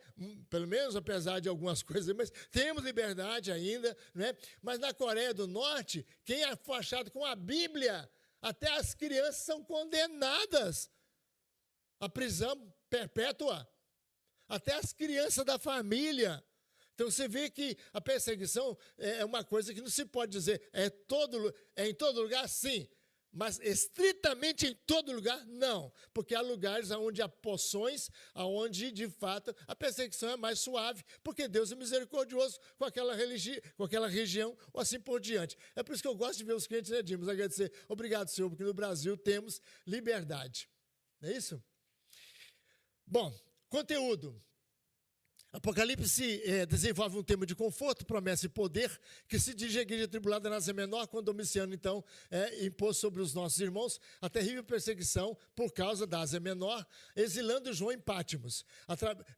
Pelo menos apesar de algumas coisas, mas temos liberdade ainda, né? Mas na Coreia do Norte, quem for achado com a Bíblia, até as crianças são condenadas à prisão perpétua, até as crianças da família. Então você vê que a perseguição é uma coisa que não se pode dizer é em todo lugar, sim. Mas estritamente em todo lugar, não. Porque há lugares onde há poções, onde, de fato, a perseguição é mais suave, porque Deus é misericordioso com aquela região, ou assim por diante. É por isso que eu gosto de ver os crentes, né, Dimos? Agradecer. Obrigado, Senhor, porque no Brasil temos liberdade. Não é isso? Bom, conteúdo. Apocalipse desenvolve um tema de conforto, promessa e poder, que se dirige à igreja tribulada na Ásia Menor, quando Domiciano, então, impôs sobre os nossos irmãos a terrível perseguição por causa da Ásia Menor, exilando João em Pátimos.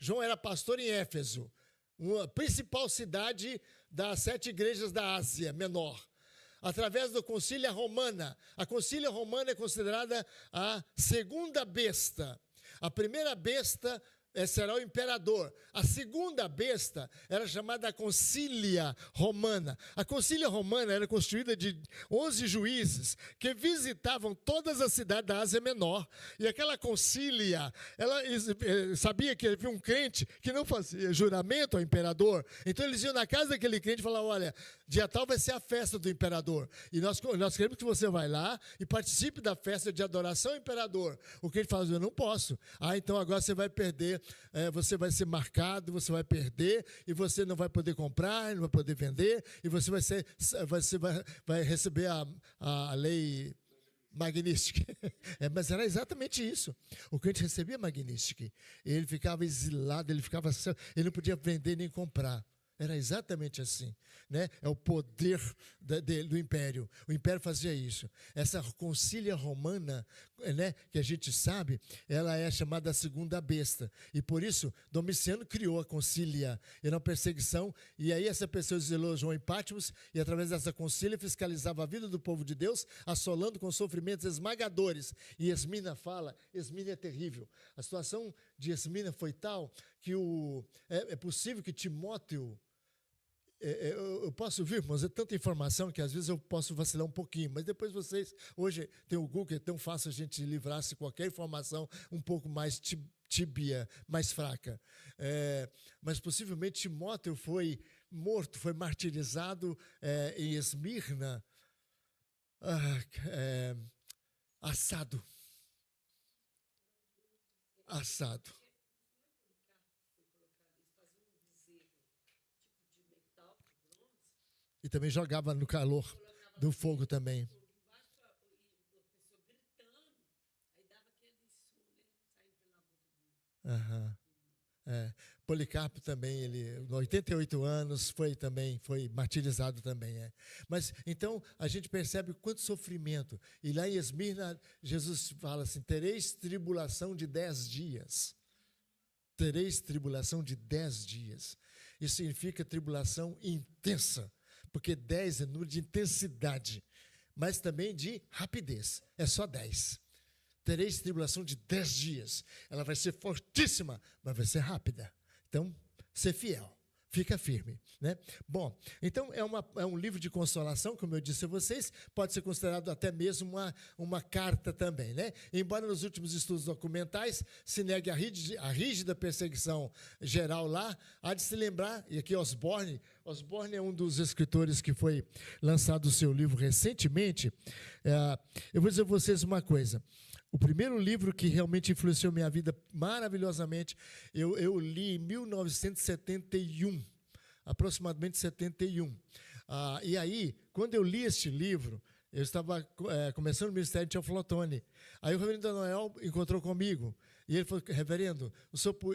João era pastor em Éfeso, uma principal cidade das 7 igrejas da Ásia Menor. Através da Concília Romana. A Concília Romana é considerada a segunda besta. A primeira besta Esse era o imperador. A segunda besta era chamada Concília Romana. A Concília Romana era constituída de 11 juízes que visitavam todas as cidades da Ásia Menor. E aquela concília, ela sabia que havia um crente que não fazia juramento ao imperador. Então eles iam na casa daquele crente e falavam, olha, dia tal vai ser a festa do imperador. E nós queremos que você vá lá e participe da festa de adoração ao imperador. O crente fala, eu não posso. Então agora você vai perder. Você vai ser marcado, você vai perder, e você não vai poder comprar, não vai poder vender, e você vai receber a lei Magnística. Mas era exatamente isso. O crente recebia Magnística. Ele ficava exilado, ele não podia vender nem comprar. Era exatamente assim, né? É o poder do império. O império fazia isso. Essa concília romana, né, que a gente sabe, ela é chamada a segunda besta. E por isso, Domiciano criou a concília. Era uma perseguição. E aí essa pessoa exilou João e Pátimos, e através dessa concília fiscalizava a vida do povo de Deus, assolando com sofrimentos esmagadores. E Esmina fala, Esmina é terrível. A situação de Esmina foi tal que é possível que Timóteo... Eu posso vir, irmãos, é tanta informação que às vezes eu posso vacilar um pouquinho, mas depois vocês, hoje tem o Google, é tão fácil a gente livrar-se de qualquer informação um pouco mais tíbia, mais fraca. Mas possivelmente Timóteo foi morto, foi martirizado em Esmirna, assado. E também jogava no calor do fogo também. Embaixo, a pessoa gritando, aí dava aquele som, né, saindo pela boca dele. Policarpo também, ele, com 88 anos, foi martirizado também. Mas, então, a gente percebe quanto sofrimento. E lá em Esmirna, Jesus fala assim, tereis tribulação de 10 dias. Tereis tribulação de 10 dias. Isso significa tribulação intensa. Porque 10 é número de intensidade, mas também de rapidez. É só 10. Tereis tribulação de 10 dias. Ela vai ser fortíssima, mas vai ser rápida. Então, ser fiel. Fica firme, né? Bom, então é um livro de consolação, como eu disse a vocês, pode ser considerado até mesmo uma carta também, né? Embora nos últimos estudos documentais se negue a rígida perseguição geral lá, há de se lembrar, e aqui Osborne é um dos escritores que foi lançado o seu livro recentemente. Eu vou dizer a vocês uma coisa. O primeiro livro que realmente influenciou minha vida maravilhosamente, eu li em 1971, aproximadamente 71. E aí, quando eu li este livro, eu estava começando o ministério de Teoflotone. Aí o reverendo Daniel encontrou comigo. E ele falou, reverendo,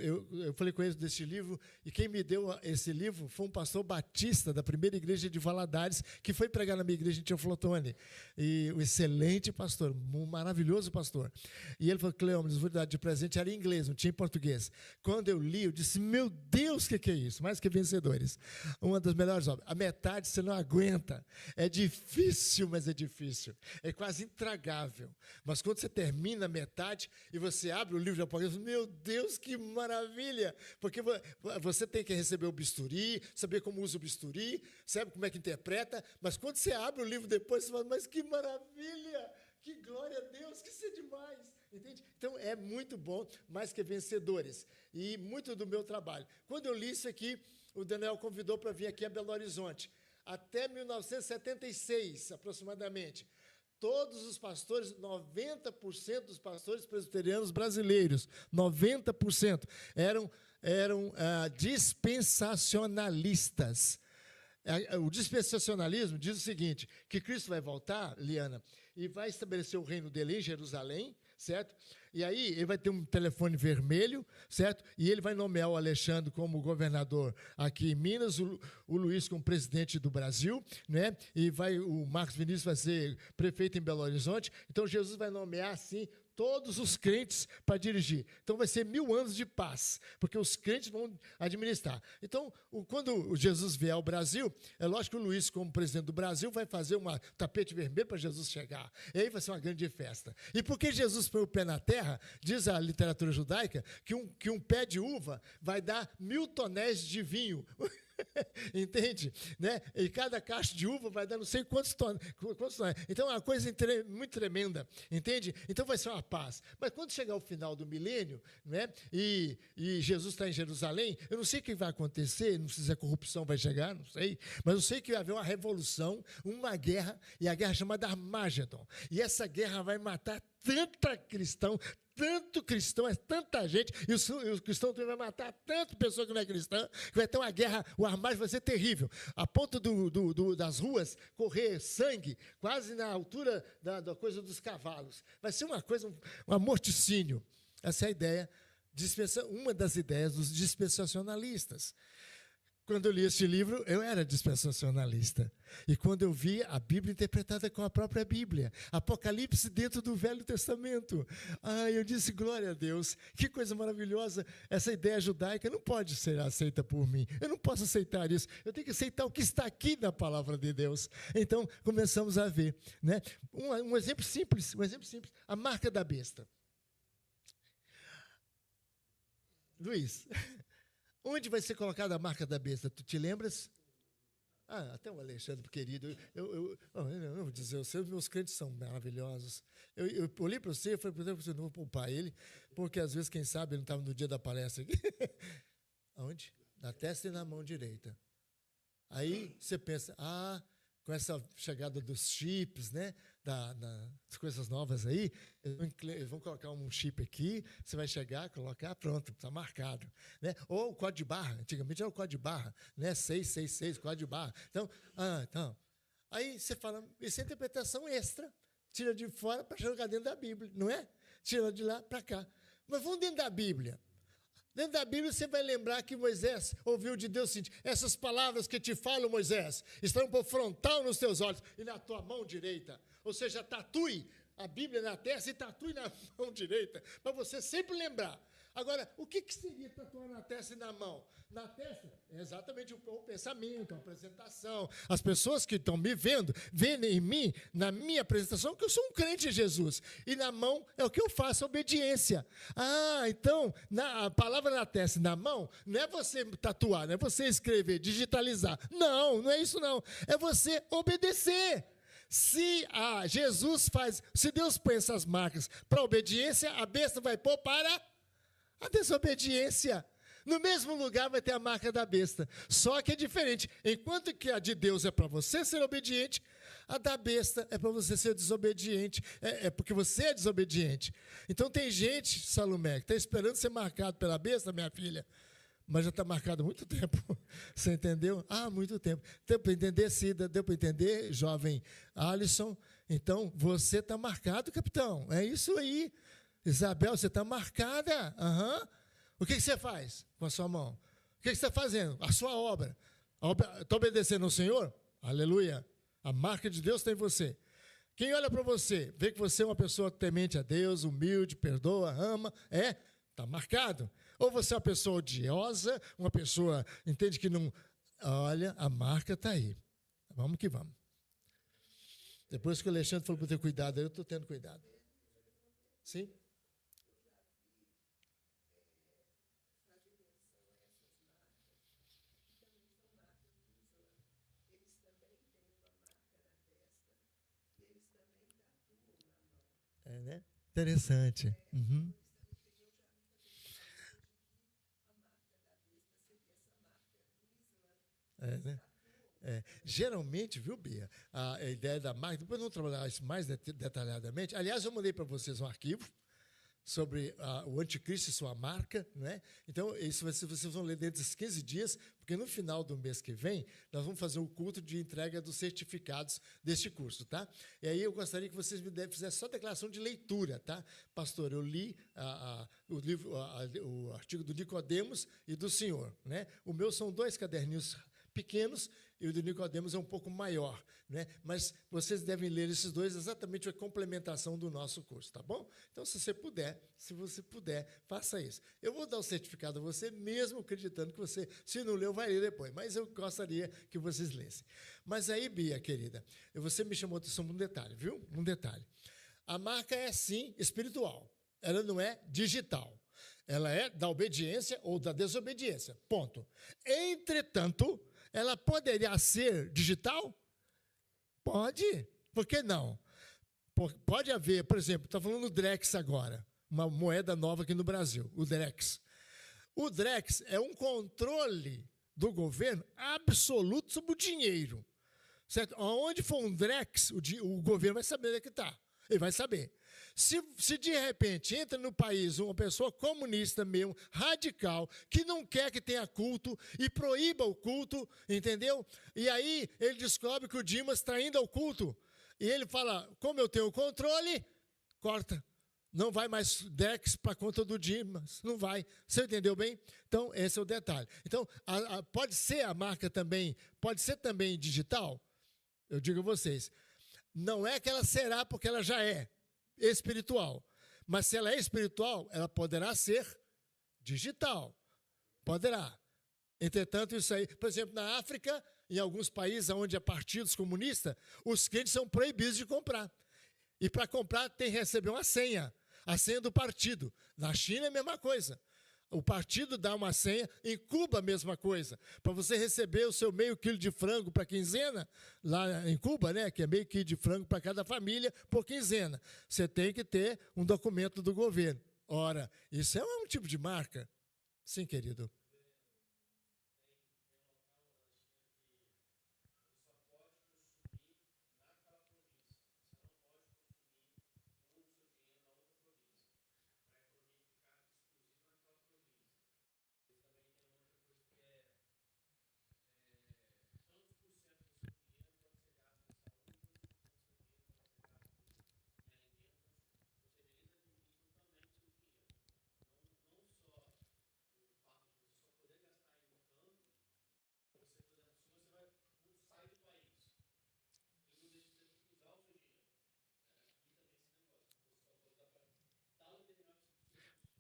eu falei com ele desse livro, e quem me deu esse livro foi um pastor batista da primeira igreja de Valadares, que foi pregar na minha igreja em Teoflotone. E um excelente pastor, um maravilhoso pastor. E ele falou, Cleómenes, vou dar de presente, era em inglês, não tinha em português. Quando eu li, eu disse, meu Deus, o que é isso? Mais que Vencedores. Uma das melhores obras. A metade você não aguenta. É difícil, mas é difícil. É quase intragável. Mas quando você termina a metade e você abre o livro de Apocalipse, meu Deus, que maravilha! Porque você tem que receber o bisturi, saber como usa o bisturi, sabe como é que interpreta, mas quando você abre o livro depois, você fala, mas que maravilha! Que glória a Deus, que isso é demais! Entende? Então, é muito bom, mais que Vencedores. E muito do meu trabalho. Quando eu li isso aqui, o Daniel convidou para vir aqui a Belo Horizonte. Até 1976, aproximadamente, todos os pastores, 90% dos pastores presbiterianos brasileiros, 90%, eram dispensacionalistas. O dispensacionalismo diz o seguinte, que Cristo vai voltar, Liana, e vai estabelecer o reino dele em Jerusalém, certo? E aí ele vai ter um telefone vermelho, certo? E ele vai nomear o Alexandre como governador aqui em Minas, o Luiz como presidente do Brasil, né? E o Marcos Vinícius vai ser prefeito em Belo Horizonte. Então Jesus vai nomear assim todos os crentes para dirigir. Então vai ser 1000 anos de paz, porque os crentes vão administrar. Então, quando Jesus vier ao Brasil, é lógico que o Luiz, como presidente do Brasil, vai fazer um tapete vermelho para Jesus chegar. E aí vai ser uma grande festa. E porque Jesus põe o pé na terra, diz a literatura judaica, que um pé de uva vai dar 1000 tonéis de vinho. Entende? Né? E cada caixa de uva vai dar não sei quantos tonéis. Então é uma coisa muito tremenda. Entende? Então vai ser uma paz. Mas quando chegar o final do milênio, né, e Jesus está em Jerusalém, eu não sei o que vai acontecer, não sei se a corrupção vai chegar, não sei, mas eu sei que vai haver uma revolução, uma guerra, e a guerra chamada Armagedon. E essa guerra vai matar tanto cristão, é tanta gente, e o cristão também vai matar tanta pessoa que não é cristã, que vai ter uma guerra, o Armagedon vai ser terrível, a ponto das ruas correr sangue, quase na altura da coisa dos cavalos. Vai ser uma coisa, um amorticínio. Essa é a ideia, uma das ideias dos dispensacionalistas. Quando eu li esse livro, eu era dispensacionalista. E quando eu vi a Bíblia interpretada com a própria Bíblia, Apocalipse dentro do Velho Testamento, eu disse, glória a Deus, que coisa maravilhosa. Essa ideia judaica não pode ser aceita por mim. Eu não posso aceitar isso. Eu tenho que aceitar o que está aqui na palavra de Deus. Então, começamos a ver. Né? Um exemplo simples, a marca da besta. Luiz, onde vai ser colocada a marca da besta? Tu te lembras? Até o Alexandre, querido. Eu vou dizer, os meus crentes são maravilhosos. Eu olhei para você e falei, por exemplo, eu não vou poupar ele, porque às vezes, quem sabe, ele não estava no dia da palestra aqui. Aonde? Na testa e na mão direita. Aí você pensa, com essa chegada dos chips, né, das coisas novas aí, eles vão colocar um chip aqui, você vai chegar, colocar, pronto, está marcado. Né? Ou o código de barra, antigamente era o código de barra, né, 666, código de barra. Então, aí você fala, isso é interpretação extra, tira de fora para jogar dentro da Bíblia, não é? Tira de lá para cá. Mas vamos dentro da Bíblia. Dentro da Bíblia você vai lembrar que Moisés ouviu de Deus o seguinte, essas palavras que te falo, Moisés, estarão por frontal nos teus olhos e na tua mão direita. Ou seja, tatue a Bíblia na testa e tatue na mão direita, para você sempre lembrar. Agora, o que seria tatuar na testa e na mão? Na testa é exatamente o pensamento, a apresentação. As pessoas que estão me vendo, veem em mim, na minha apresentação, que eu sou um crente em Jesus. E na mão é o que eu faço, a obediência. Então, a palavra na testa e na mão, não é você tatuar, não é você escrever, digitalizar. Não é isso não. É você obedecer. Se Deus põe essas marcas para a obediência, a besta vai pôr para a desobediência. No mesmo lugar vai ter a marca da besta. Só que é diferente. Enquanto que a de Deus é para você ser obediente, a da besta é para você ser desobediente. É porque você é desobediente. Então tem gente, Salomé, que está esperando ser marcado pela besta, minha filha. Mas já está marcado há muito tempo. Você entendeu? Muito tempo. Deu para entender, Cida? Deu para entender, jovem Alisson? Então, você está marcado, capitão. É isso aí. Isabel, você está marcada. O que você faz com a sua mão? O que você está fazendo? A sua obra. Está obedecendo ao Senhor? Aleluia. A marca de Deus está em você. Quem olha para você, vê que você é uma pessoa temente a Deus, humilde, perdoa, ama, está marcado. Ou você é uma pessoa odiosa, uma pessoa, entende que não... Olha, a marca está aí. Vamos que vamos. Depois que o Alexandre falou para ter cuidado, eu estou tendo cuidado. Sim? Né? Interessante. Né? Geralmente, viu, Bia, a ideia da marca, depois vamos trabalhar isso mais detalhadamente. Aliás, eu mandei para vocês um arquivo sobre o anticristo e sua marca, né? Então, isso vocês vão ler dentro desses 15 dias, porque no final do mês que vem, nós vamos fazer o culto de entrega dos certificados deste curso, tá? E aí eu gostaria que vocês me fizessem só declaração de leitura, tá? Pastor, eu li o livro, o artigo do Nicodemos e do Senhor, né? O meu são 2 caderninhos pequenos, e o de Nicodemos é um pouco maior, né? Mas vocês devem ler esses dois, exatamente a complementação do nosso curso, tá bom? Então, se você puder, faça isso. Eu vou dar o certificado a você, mesmo acreditando que você, se não leu, vai ler depois, mas eu gostaria que vocês lessem. Mas aí, Bia, querida, você me chamou a atenção para um detalhe, viu? Um detalhe. A marca é, sim, espiritual. Ela não é digital. Ela é da obediência ou da desobediência. Ponto. Entretanto, ela poderia ser digital? Pode. Por que não? Pode haver, por exemplo, está falando do Drex agora, uma moeda nova aqui no Brasil, o Drex. O Drex é um controle do governo absoluto sobre o dinheiro. Certo? Onde for um Drex, o governo vai saber onde é que está. Ele vai saber. Se de repente entra no país uma pessoa comunista mesmo, radical, que não quer que tenha culto e proíba o culto, entendeu? E aí ele descobre que o Dimas está indo ao culto. E ele fala, como eu tenho o controle, corta. Não vai mais Drex para conta do Dimas. Não vai. Você entendeu bem? Então, esse é o detalhe. Então, pode ser a marca também, pode ser também digital? Eu digo a vocês. Não é que ela será, porque ela já é espiritual. Mas se ela é espiritual, ela poderá ser digital. Poderá. Entretanto, isso aí, por exemplo, na África, em alguns países onde há partidos comunistas, os crentes são proibidos de comprar. E para comprar tem que receber uma senha. A senha do partido. Na China é a mesma coisa. O partido dá uma senha, em Cuba a mesma coisa. Para você receber o seu meio quilo de frango para quinzena, lá em Cuba, né, que é meio quilo de frango para cada família por quinzena, você tem que ter um documento do governo. Ora, isso é um tipo de marca? Sim, querido.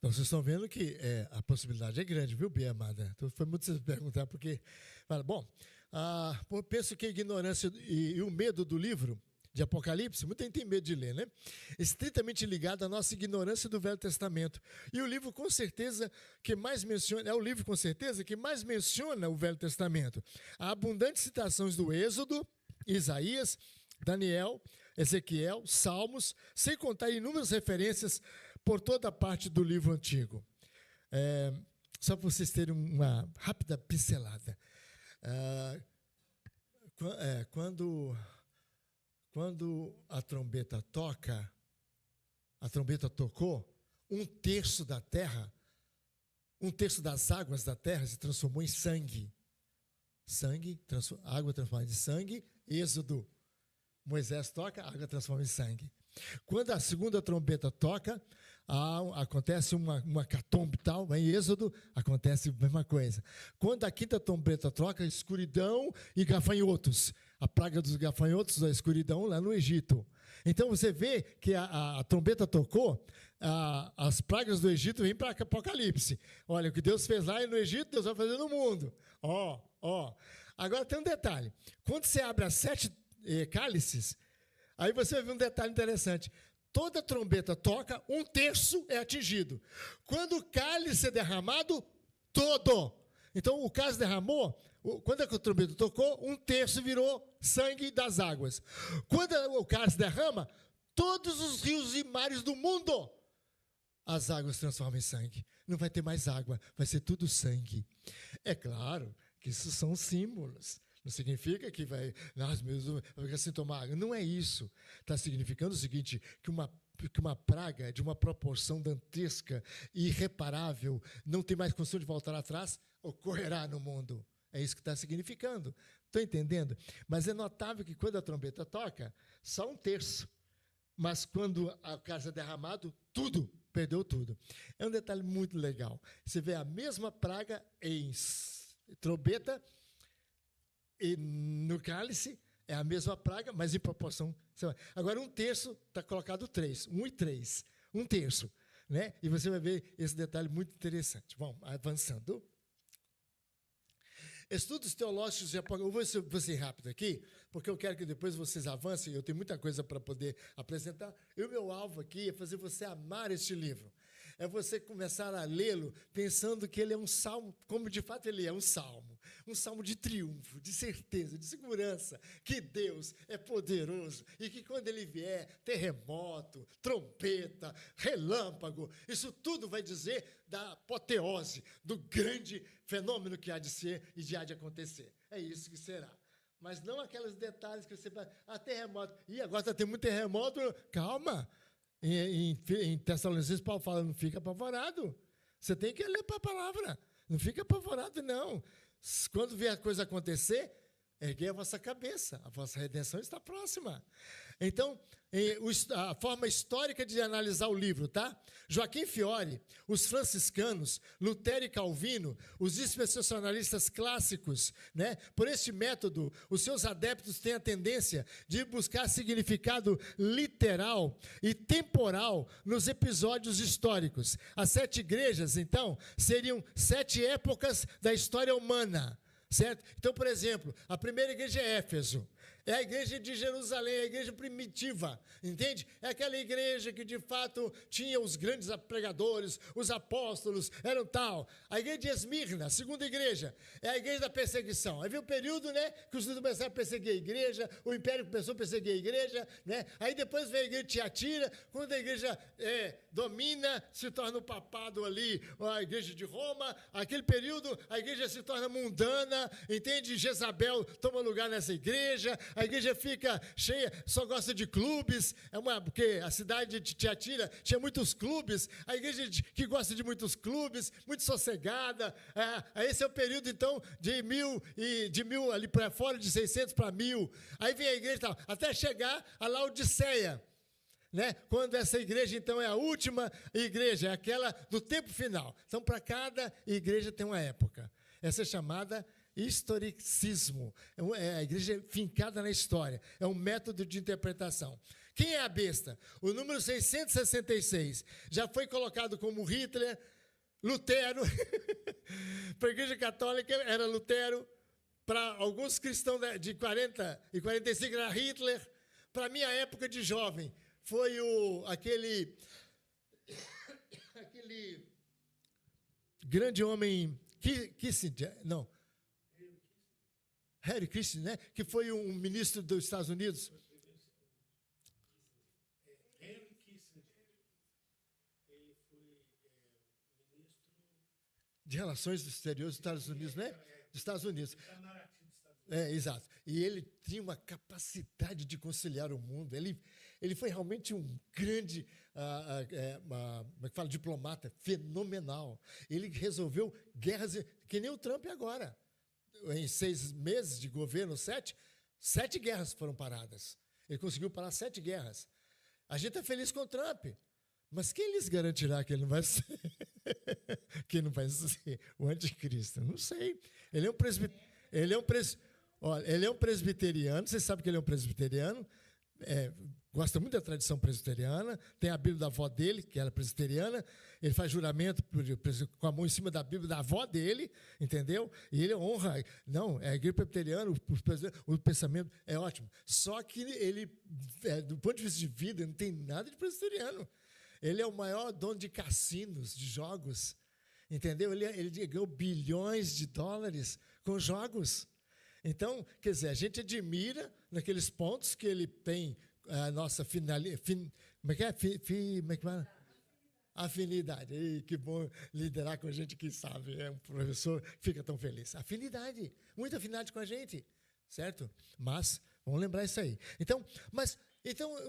Então, vocês estão vendo que a possibilidade é grande, viu, Bia amada? Então, foi muito você perguntar, porque... Bom, eu penso que a ignorância e o medo do livro de Apocalipse, muita gente tem medo de ler, né? Estritamente ligado à nossa ignorância do Velho Testamento. E o livro, com certeza, que mais menciona... É o livro, com certeza, que mais menciona o Velho Testamento. Há abundantes citações do Êxodo, Isaías, Daniel, Ezequiel, Salmos, sem contar inúmeras referências por toda a parte do livro antigo. Só para vocês terem uma rápida pincelada. Quando a trombeta toca, a trombeta tocou, 1/3 da terra, 1/3 das águas da terra se transformou em sangue. Sangue, água transformada em sangue, Êxodo. Moisés toca, a água transforma em sangue. Quando a segunda trombeta toca, acontece uma catombe tal, em Êxodo, acontece a mesma coisa. Quando a quinta trombeta toca, escuridão e gafanhotos. A praga dos gafanhotos, da escuridão lá no Egito. Então você vê que a trombeta tocou, as pragas do Egito vêm para Apocalipse. Olha, o que Deus fez lá no Egito, Deus vai fazer no mundo. Agora tem um detalhe. Quando você abre as 7 cálices, aí você vai ver um detalhe interessante. Toda trombeta toca, 1/3 é atingido. Quando o cálice é derramado, todo. Então o cálice derramou, quando a trombeta tocou, 1/3 virou sangue das águas. Quando o cálice derrama, todos os rios e mares do mundo, as águas transformam em sangue. Não vai ter mais água, vai ser tudo sangue. É claro que isso são símbolos. Não significa que vai ficar sem tomar água. Não é isso. Está significando o seguinte, que uma praga de uma proporção dantesca e irreparável, não tem mais condição de voltar atrás, ocorrerá no mundo. É isso que está significando. Estão entendendo? Mas é notável que quando a trombeta toca, só 1/3. Mas quando a cálice é derramado, tudo, perdeu tudo. É um detalhe muito legal. Você vê a mesma praga em trombeta, E no cálice é a mesma praga, mas em proporção. Agora, 1/3 está colocado 3, 1 e 3. 1/3. Né? E você vai ver esse detalhe muito interessante. Bom, avançando. Estudos teológicos, eu vou ser rápido aqui, porque eu quero que depois vocês avancem, eu tenho muita coisa para poder apresentar. E o meu alvo aqui é fazer você amar este livro. É você começar a lê-lo pensando que ele é um salmo, como de fato ele é um salmo de triunfo, de certeza, de segurança, que Deus é poderoso e que quando ele vier, terremoto, trompeta, relâmpago, isso tudo vai dizer da apoteose, do grande fenômeno que há de ser e de há de acontecer. É isso que será. Mas não aqueles detalhes que você vai... terremoto. E agora está tendo muito terremoto. Calma. Em Tessalonicenses, Paulo fala, não fica apavorado. Você tem que ler para a palavra. Não fica apavorado, não. Quando vier a coisa acontecer, erguei a vossa cabeça. A vossa redenção está próxima. Então, a forma histórica de analisar o livro, tá? Joaquim Fiore, os franciscanos, Lutero e Calvino, os dispensacionalistas clássicos, né? Por este método, os seus adeptos têm a tendência de buscar significado literal e temporal nos episódios históricos. As 7 igrejas, então, seriam 7 épocas da história humana. Certo? Então, por exemplo, a primeira igreja é Éfeso. É a igreja de Jerusalém, a igreja primitiva, entende? É aquela igreja que, de fato, tinha os grandes pregadores, os apóstolos, eram tal. A igreja de Esmirna, a segunda igreja, é a igreja da perseguição. Aí veio o período, né, que os judeus começaram a perseguir a igreja, o império começou a perseguir a igreja, né? Aí depois veio a igreja de Tiatira, quando a igreja domina, se torna o papado ali, a igreja de Roma. Aquele período, a igreja se torna mundana, entende? Jezabel toma lugar nessa igreja. A igreja fica cheia, só gosta de clubes, porque a cidade de Tiatira tinha muitos clubes, a igreja que gosta de muitos clubes, muito sossegada. Esse é o período, então, de 1000 ali para fora, de 600 para 1000. Aí vem a igreja, até chegar a Laodiceia, né? Quando essa igreja, então, é a última igreja, é aquela do tempo final. Então, para cada igreja tem uma época. Essa é chamada historicismo, é a igreja fincada na história, é um método de interpretação. Quem é a besta? O número 666 já foi colocado como Hitler, Lutero, para a igreja católica era Lutero, para alguns cristãos de 40 e 45 era Hitler, para a minha época de jovem foi aquele grande homem, Harry Kissinger, né? Que foi um ministro dos Estados Unidos. Henry Kissinger. Ele foi ministro de Relações Exteriores dos Estados Unidos, né? Dos Estados Unidos. Exato. E ele tinha uma capacidade de conciliar o mundo. Ele foi realmente um grande como é que fala, diplomata fenomenal. Ele resolveu guerras, que nem o Trump agora. Em 6 meses de governo, 7 guerras foram paradas. Ele conseguiu parar 7 guerras. A gente está feliz com o Trump, mas quem lhes garantirá que ele não vai ser, que não vai ser o anticristo? Não sei. Ele é um presbiteriano, vocês sabem que ele é um presbiteriano, gosta muito da tradição presbiteriana, tem a Bíblia da avó dele, que era presbiteriana, ele faz juramento com a mão em cima da Bíblia da avó dele, entendeu? E ele honra. Não, a igreja presbiteriana, o pensamento é ótimo. Só que ele, do ponto de vista de vida, não tem nada de presbiteriano. Ele é o maior dono de cassinos, de jogos, entendeu? Ele ganhou bilhões de dólares com jogos. Então, quer dizer, a gente admira naqueles pontos que ele tem a nossa afinidade. E que bom liderar com gente que sabe, é um professor que fica tão feliz. Afinidade, muita afinidade com a gente, certo? Mas, vamos lembrar isso aí. Então,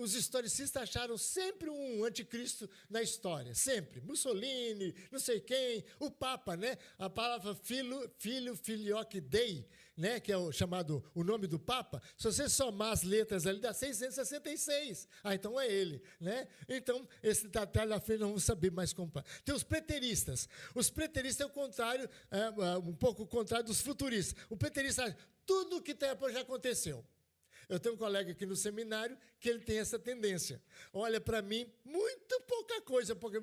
os historicistas acharam sempre um anticristo na história, sempre. Mussolini, não sei quem, o Papa, né? A palavra filioque dei, né? Que é o nome do Papa. Se você somar as letras ali, dá 666. Então é ele, né? Então, esse detalhe na frente não vamos saber mais como. Tem os preteristas. Os preteristas é o contrário, um pouco o contrário dos futuristas. O preterista, tudo que tem já aconteceu. Eu tenho um colega aqui no seminário que ele tem essa tendência. Olha, para mim, muito pouca coisa, porque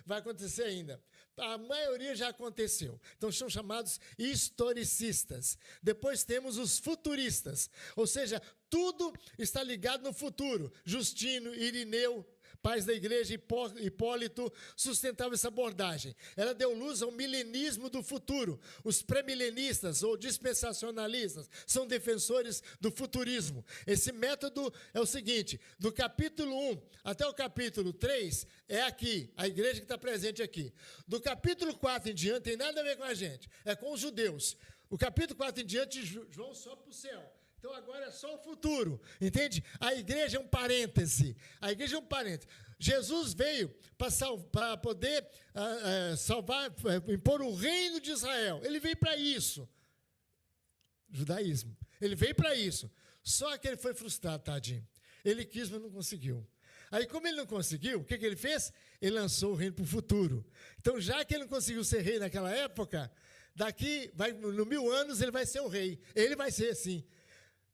vai acontecer ainda. A maioria já aconteceu. Então, são chamados historicistas. Depois temos os futuristas, ou seja, tudo está ligado no futuro. Justino, Irineu, pais da igreja, Hipólito, sustentavam essa abordagem. Ela deu luz ao milenismo do futuro. Os pré-milenistas ou dispensacionalistas são defensores do futurismo. Esse método é o seguinte, do capítulo 1 até o capítulo 3 é aqui, a igreja que está presente aqui. Do capítulo 4 em diante tem nada a ver com a gente, é com os judeus. O capítulo 4 em diante, João sobe para o céu. Então, agora é só o futuro, entende? A igreja é um parêntese. A igreja é um parêntese. Jesus veio para poder salvar, impor o reino de Israel. Ele veio para isso. Judaísmo. Ele veio para isso. Só que ele foi frustrado, tadinho. Ele quis, mas não conseguiu. Aí, como ele não conseguiu, o que ele fez? Ele lançou o reino para o futuro. Então, já que ele não conseguiu ser rei naquela época, no 1000 anos, ele vai ser o rei. Ele vai ser assim.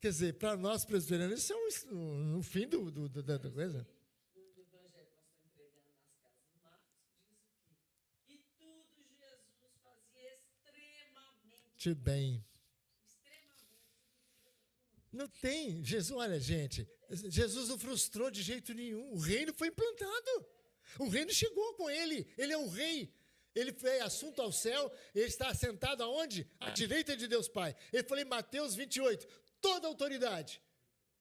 Quer dizer, para nós presbiterianos, isso é um fim da coisa. No evangelho que nós estamos entregando nas casas de Marcos, diz aqui. E tudo Jesus fazia extremamente bem. Não tem. Jesus, olha, gente, Jesus não frustrou de jeito nenhum. O reino foi implantado. O reino chegou com ele. Ele é o rei. Ele foi assunto ao céu. Ele está assentado aonde? À direita de Deus Pai. Ele falou em Mateus 28. Toda a autoridade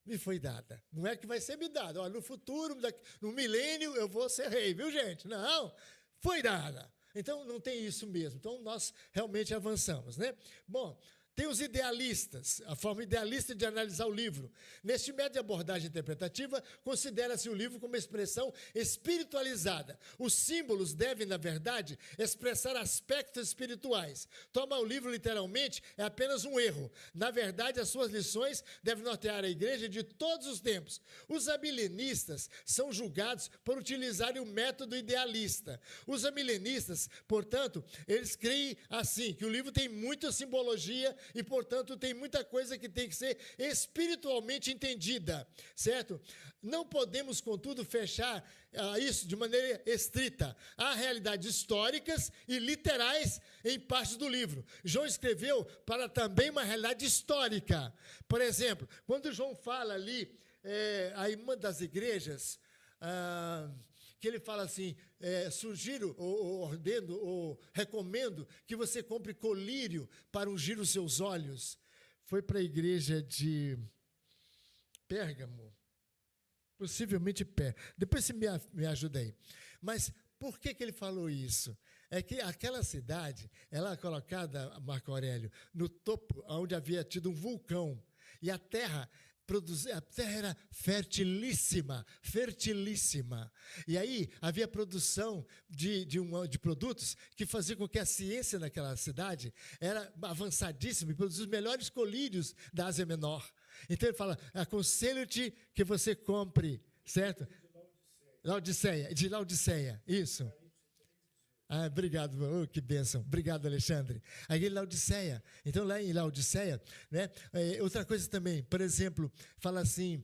me foi dada. Não é que vai ser me dada. Olha, no futuro, no milênio, eu vou ser rei, viu, gente? Não, foi dada. Então, não tem isso mesmo. Então, nós realmente avançamos, né? Bom, tem os idealistas, a forma idealista de analisar o livro. Neste método de abordagem interpretativa, considera-se o livro como expressão espiritualizada. Os símbolos devem, na verdade, expressar aspectos espirituais. Tomar o livro literalmente é apenas um erro. Na verdade, as suas lições devem nortear a igreja de todos os tempos. Os amilenistas são julgados por utilizarem o método idealista. Os amilenistas, portanto, eles creem assim, que o livro tem muita simbologia e, portanto, tem muita coisa que tem que ser espiritualmente entendida, certo? Não podemos, contudo, fechar isso de maneira estrita. Há realidades históricas e literais em partes do livro. João escreveu para também uma realidade histórica. Por exemplo, quando João fala ali, a irmã das igrejas, que ele fala assim, sugiro, ou ordeno, ou recomendo que você compre colírio para ungir os seus olhos. Foi para a igreja de Pérgamo, possivelmente depois você me ajuda aí. Mas por que ele falou isso? É que aquela cidade, ela é colocada, Marco Aurélio, no topo, onde havia tido um vulcão, e a terra era fertilíssima. E aí havia produção de produtos que faziam com que a ciência naquela cidade era avançadíssima e produzia os melhores colírios da Ásia Menor. Então ele fala, aconselho-te que você compre, certo? De Laodiceia, isso. Obrigado, que bênção. Obrigado, Alexandre. Aí em Laodiceia. Então, lá em Laodiceia, né, outra coisa também, por exemplo, fala assim,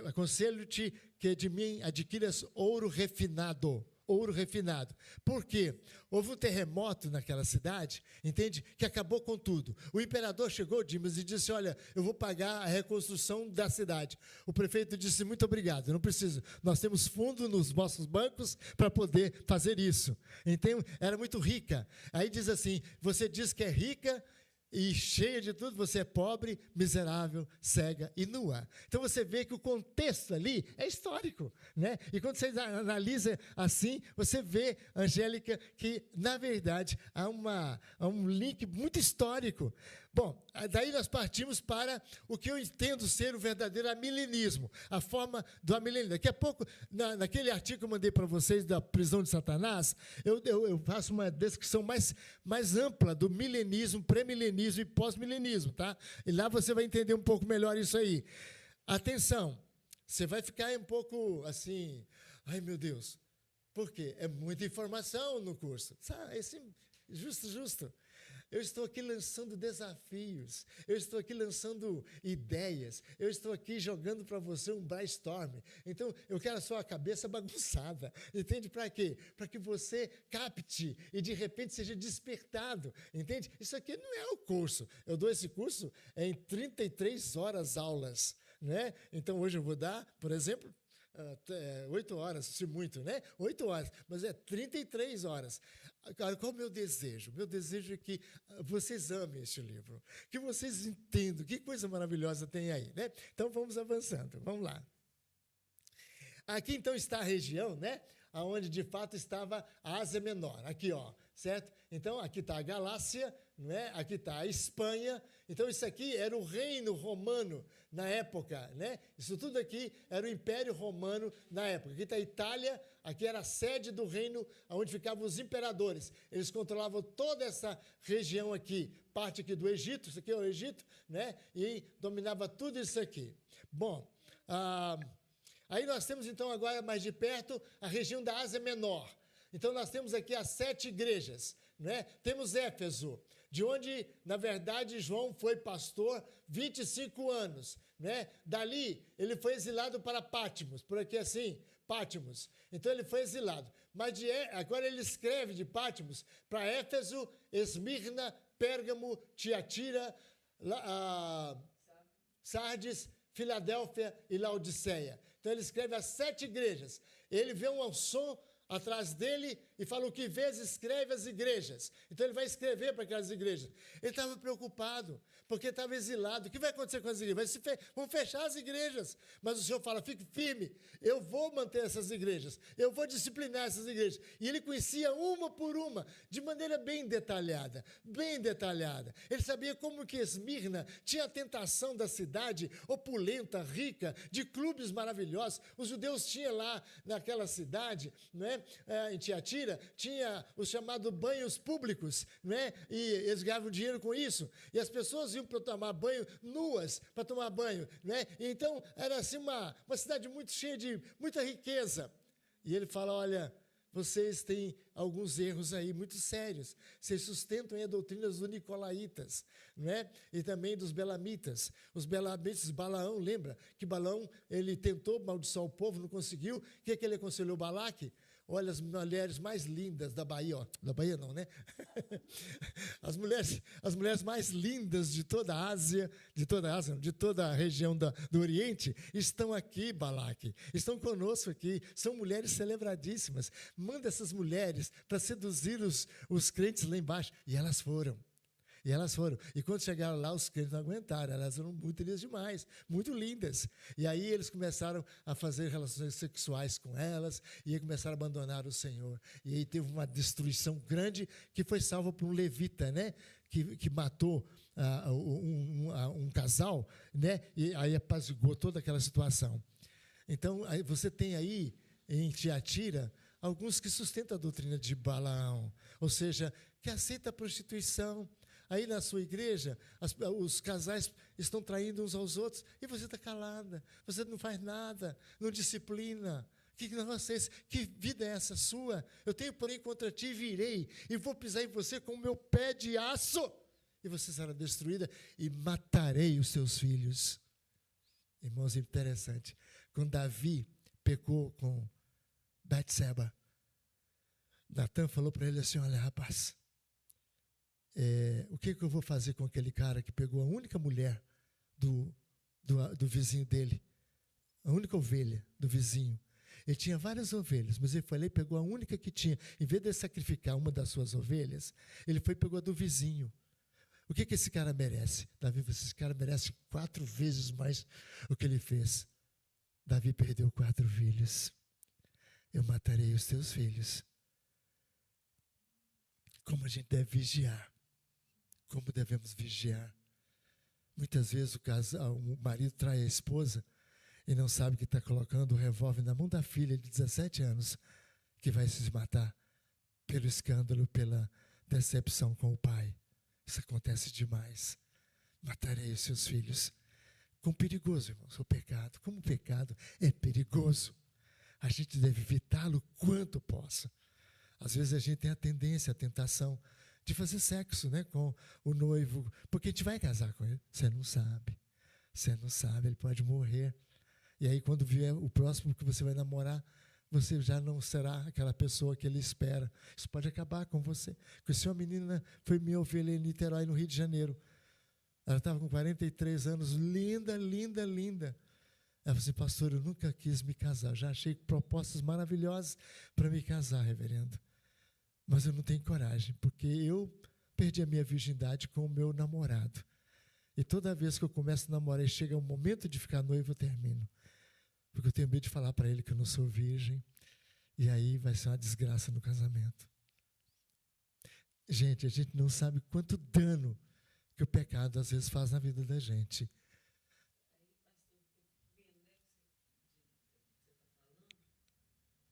aconselho-te que de mim adquiras ouro refinado. Ouro refinado. Por quê? Houve um terremoto naquela cidade, entende? Que acabou com tudo. O imperador chegou, Dimas, e disse, olha, eu vou pagar a reconstrução da cidade. O prefeito disse, muito obrigado, não precisa. Nós temos fundo nos nossos bancos para poder fazer isso. Então, era muito rica. Aí diz assim, você diz que é rica e cheia de tudo, você é pobre, miserável, cega e nua. Então você vê que o contexto ali é histórico, né? E quando você analisa assim, você vê, Angélica, que na verdade há um link muito histórico. Bom, daí nós partimos para o que eu entendo ser o verdadeiro amilenismo, a forma do amilenismo. Daqui a pouco, naquele artigo que eu mandei para vocês da prisão de Satanás, eu faço uma descrição mais ampla do milenismo, pré-milenismo e pós-milenismo, tá? E lá você vai entender um pouco melhor isso aí. Atenção, você vai ficar um pouco assim, ai meu Deus, por quê? É muita informação no curso. Justo. Eu estou aqui lançando desafios, eu estou aqui lançando ideias, eu estou aqui jogando para você um brainstorm. Então, eu quero a sua cabeça bagunçada, entende? Para quê? Para que você capte e, de repente, seja despertado, entende? Isso aqui não é o curso. Eu dou esse curso em 33 horas aulas, né? Então, hoje eu vou dar, por exemplo, 8 horas, se muito, né? 8 horas, mas é 33 horas. Agora, qual é o meu desejo? Meu desejo é que vocês amem este livro, que vocês entendam que coisa maravilhosa tem aí, né? Então, vamos avançando, vamos lá. Aqui, então, está a região, né? Onde, de fato, estava a Ásia Menor. Aqui, ó, certo? Então, aqui está a Galácia, né? Aqui está a Espanha. Então, isso aqui era o reino romano na época, né? Isso tudo aqui era o Império Romano na época. Aqui está a Itália, aqui era a sede do reino onde ficavam os imperadores. Eles controlavam toda essa região aqui, parte aqui do Egito, isso aqui é o Egito, né? E dominava tudo isso aqui. Bom, aí nós temos, então, agora mais de perto, a região da Ásia Menor. Então, nós temos aqui as 7 igrejas, né? Temos Éfeso, de onde, na verdade, João foi pastor 25 anos, né? Dali, ele foi exilado para Pátimos, por aqui assim, Pátimos. Então, ele foi exilado. Mas agora ele escreve de Pátimos para Éfeso, Esmirna, Pérgamo, Tiatira, Sardes, Filadélfia e Laodiceia. Então, ele escreve as 7 igrejas. Ele vê um som atrás dele e fala: o que vês, escreve as igrejas. Então, ele vai escrever para aquelas igrejas. Ele estava preocupado, porque estava exilado. O que vai acontecer com as igrejas? Vão fechar as igrejas. Mas o Senhor fala: fique firme, eu vou manter essas igrejas, eu vou disciplinar essas igrejas. E ele conhecia uma por uma, de maneira bem detalhada, bem detalhada. Ele sabia como que Esmirna tinha a tentação da cidade opulenta, rica, de clubes maravilhosos. Os judeus tinham lá naquela cidade, né? Em Tiatira, tinha os chamados banhos públicos, né? E eles ganhavam dinheiro com isso. E as pessoas iam para tomar banho nuas, para tomar banho, né? Então, era assim uma cidade muito cheia de muita riqueza. E ele fala: olha, vocês têm alguns erros aí muito sérios. Vocês sustentam aí a doutrina dos nicolaítas, né? E também dos belamitas. Os belamitas, Balaão, lembra que Balaão, ele tentou amaldiçoar o povo, não conseguiu. O que é que ele aconselhou Balaque? Olha, as mulheres mais lindas da Bahia, ó, da Bahia não, né? As mulheres mais lindas de toda a Ásia, de toda a região do Oriente, estão aqui, Balaque, estão conosco aqui, são mulheres celebradíssimas. Manda essas mulheres para seduzir os crentes lá embaixo. E elas foram. E quando chegaram lá, os crentes não aguentaram. Elas eram muito lindas demais, muito lindas. E aí eles começaram a fazer relações sexuais com elas, e aí começaram a abandonar o Senhor. E aí teve uma destruição grande, que foi salva por um levita, né? Que matou um casal, né? E aí apaziguou toda aquela situação. Então, aí você tem aí, em Tiatira, alguns que sustentam a doutrina de Balaão, ou seja, que aceita a prostituição. Aí na sua igreja, os casais estão traindo uns aos outros, e você está calada, você não faz nada, não disciplina. Que negócio é esse? Que vida é essa sua? Eu tenho, porém, contra ti, virei, e vou pisar em você com o meu pé de aço, e você será destruída, e matarei os seus filhos. Irmãos, interessante. Quando Davi pecou com Betseba, Natan falou para ele assim: olha, rapaz, o que eu vou fazer com aquele cara que pegou a única mulher do vizinho dele, a única ovelha do vizinho? Ele tinha várias ovelhas, mas ele foi lá e pegou a única que tinha. Em vez de sacrificar uma das suas ovelhas, ele foi e pegou a do vizinho. O que esse cara merece? Davi, esse cara merece 4 vezes mais o que ele fez. Davi perdeu 4 filhos. Eu matarei os teus filhos. Como a gente deve vigiar. Como devemos vigiar. Muitas vezes o marido trai a esposa e não sabe que está colocando o revólver na mão da filha de 17 anos, que vai se matar pelo escândalo, pela decepção com o pai. Isso acontece demais. Matarei os seus filhos. Quão perigoso, irmãos, o pecado. Como o pecado é perigoso. A gente deve evitá-lo quanto possa. Às vezes a gente tem a tendência, a tentação de fazer sexo, né, com o noivo, porque a gente vai casar com ele. Você não sabe, ele pode morrer. E aí, quando vier o próximo que você vai namorar, você já não será aquela pessoa que ele espera. Isso pode acabar com você. Conheci uma menina, foi minha ovelha em Niterói, no Rio de Janeiro. Ela estava com 43 anos, linda, linda, linda. Ela falou assim: pastor, eu nunca quis me casar. Já achei propostas maravilhosas para me casar, reverendo. Mas eu não tenho coragem, porque eu perdi a minha virgindade com o meu namorado. E toda vez que eu começo a namorar e chega o momento de ficar noivo, eu termino. Porque eu tenho medo de falar para ele que eu não sou virgem. E aí vai ser uma desgraça no casamento. Gente, a gente não sabe quanto dano que o pecado às vezes faz na vida da gente.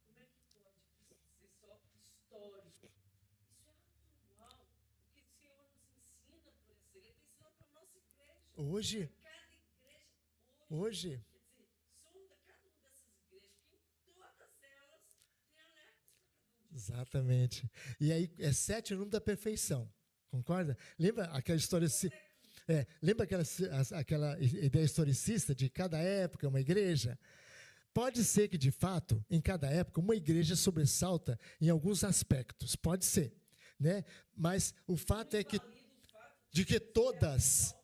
Como é que pode ser só histórico? Isso é atual. O que o Senhor nos ensina por essa igreja, tem ensinado para a nossa igreja. Hoje, Cada igreja hoje, quer dizer, sonda cada uma dessas igrejas, que em todas elas tem alertas para cada um de nós. exatamente. E aí é 7 o número da perfeição. Concorda? Lembra aquela história... lembra aquela ideia historicista de cada época uma igreja? Pode ser que, de fato, em cada época, uma igreja sobressalta em alguns aspectos. Pode ser. Né? Mas o fato é que, de que todas...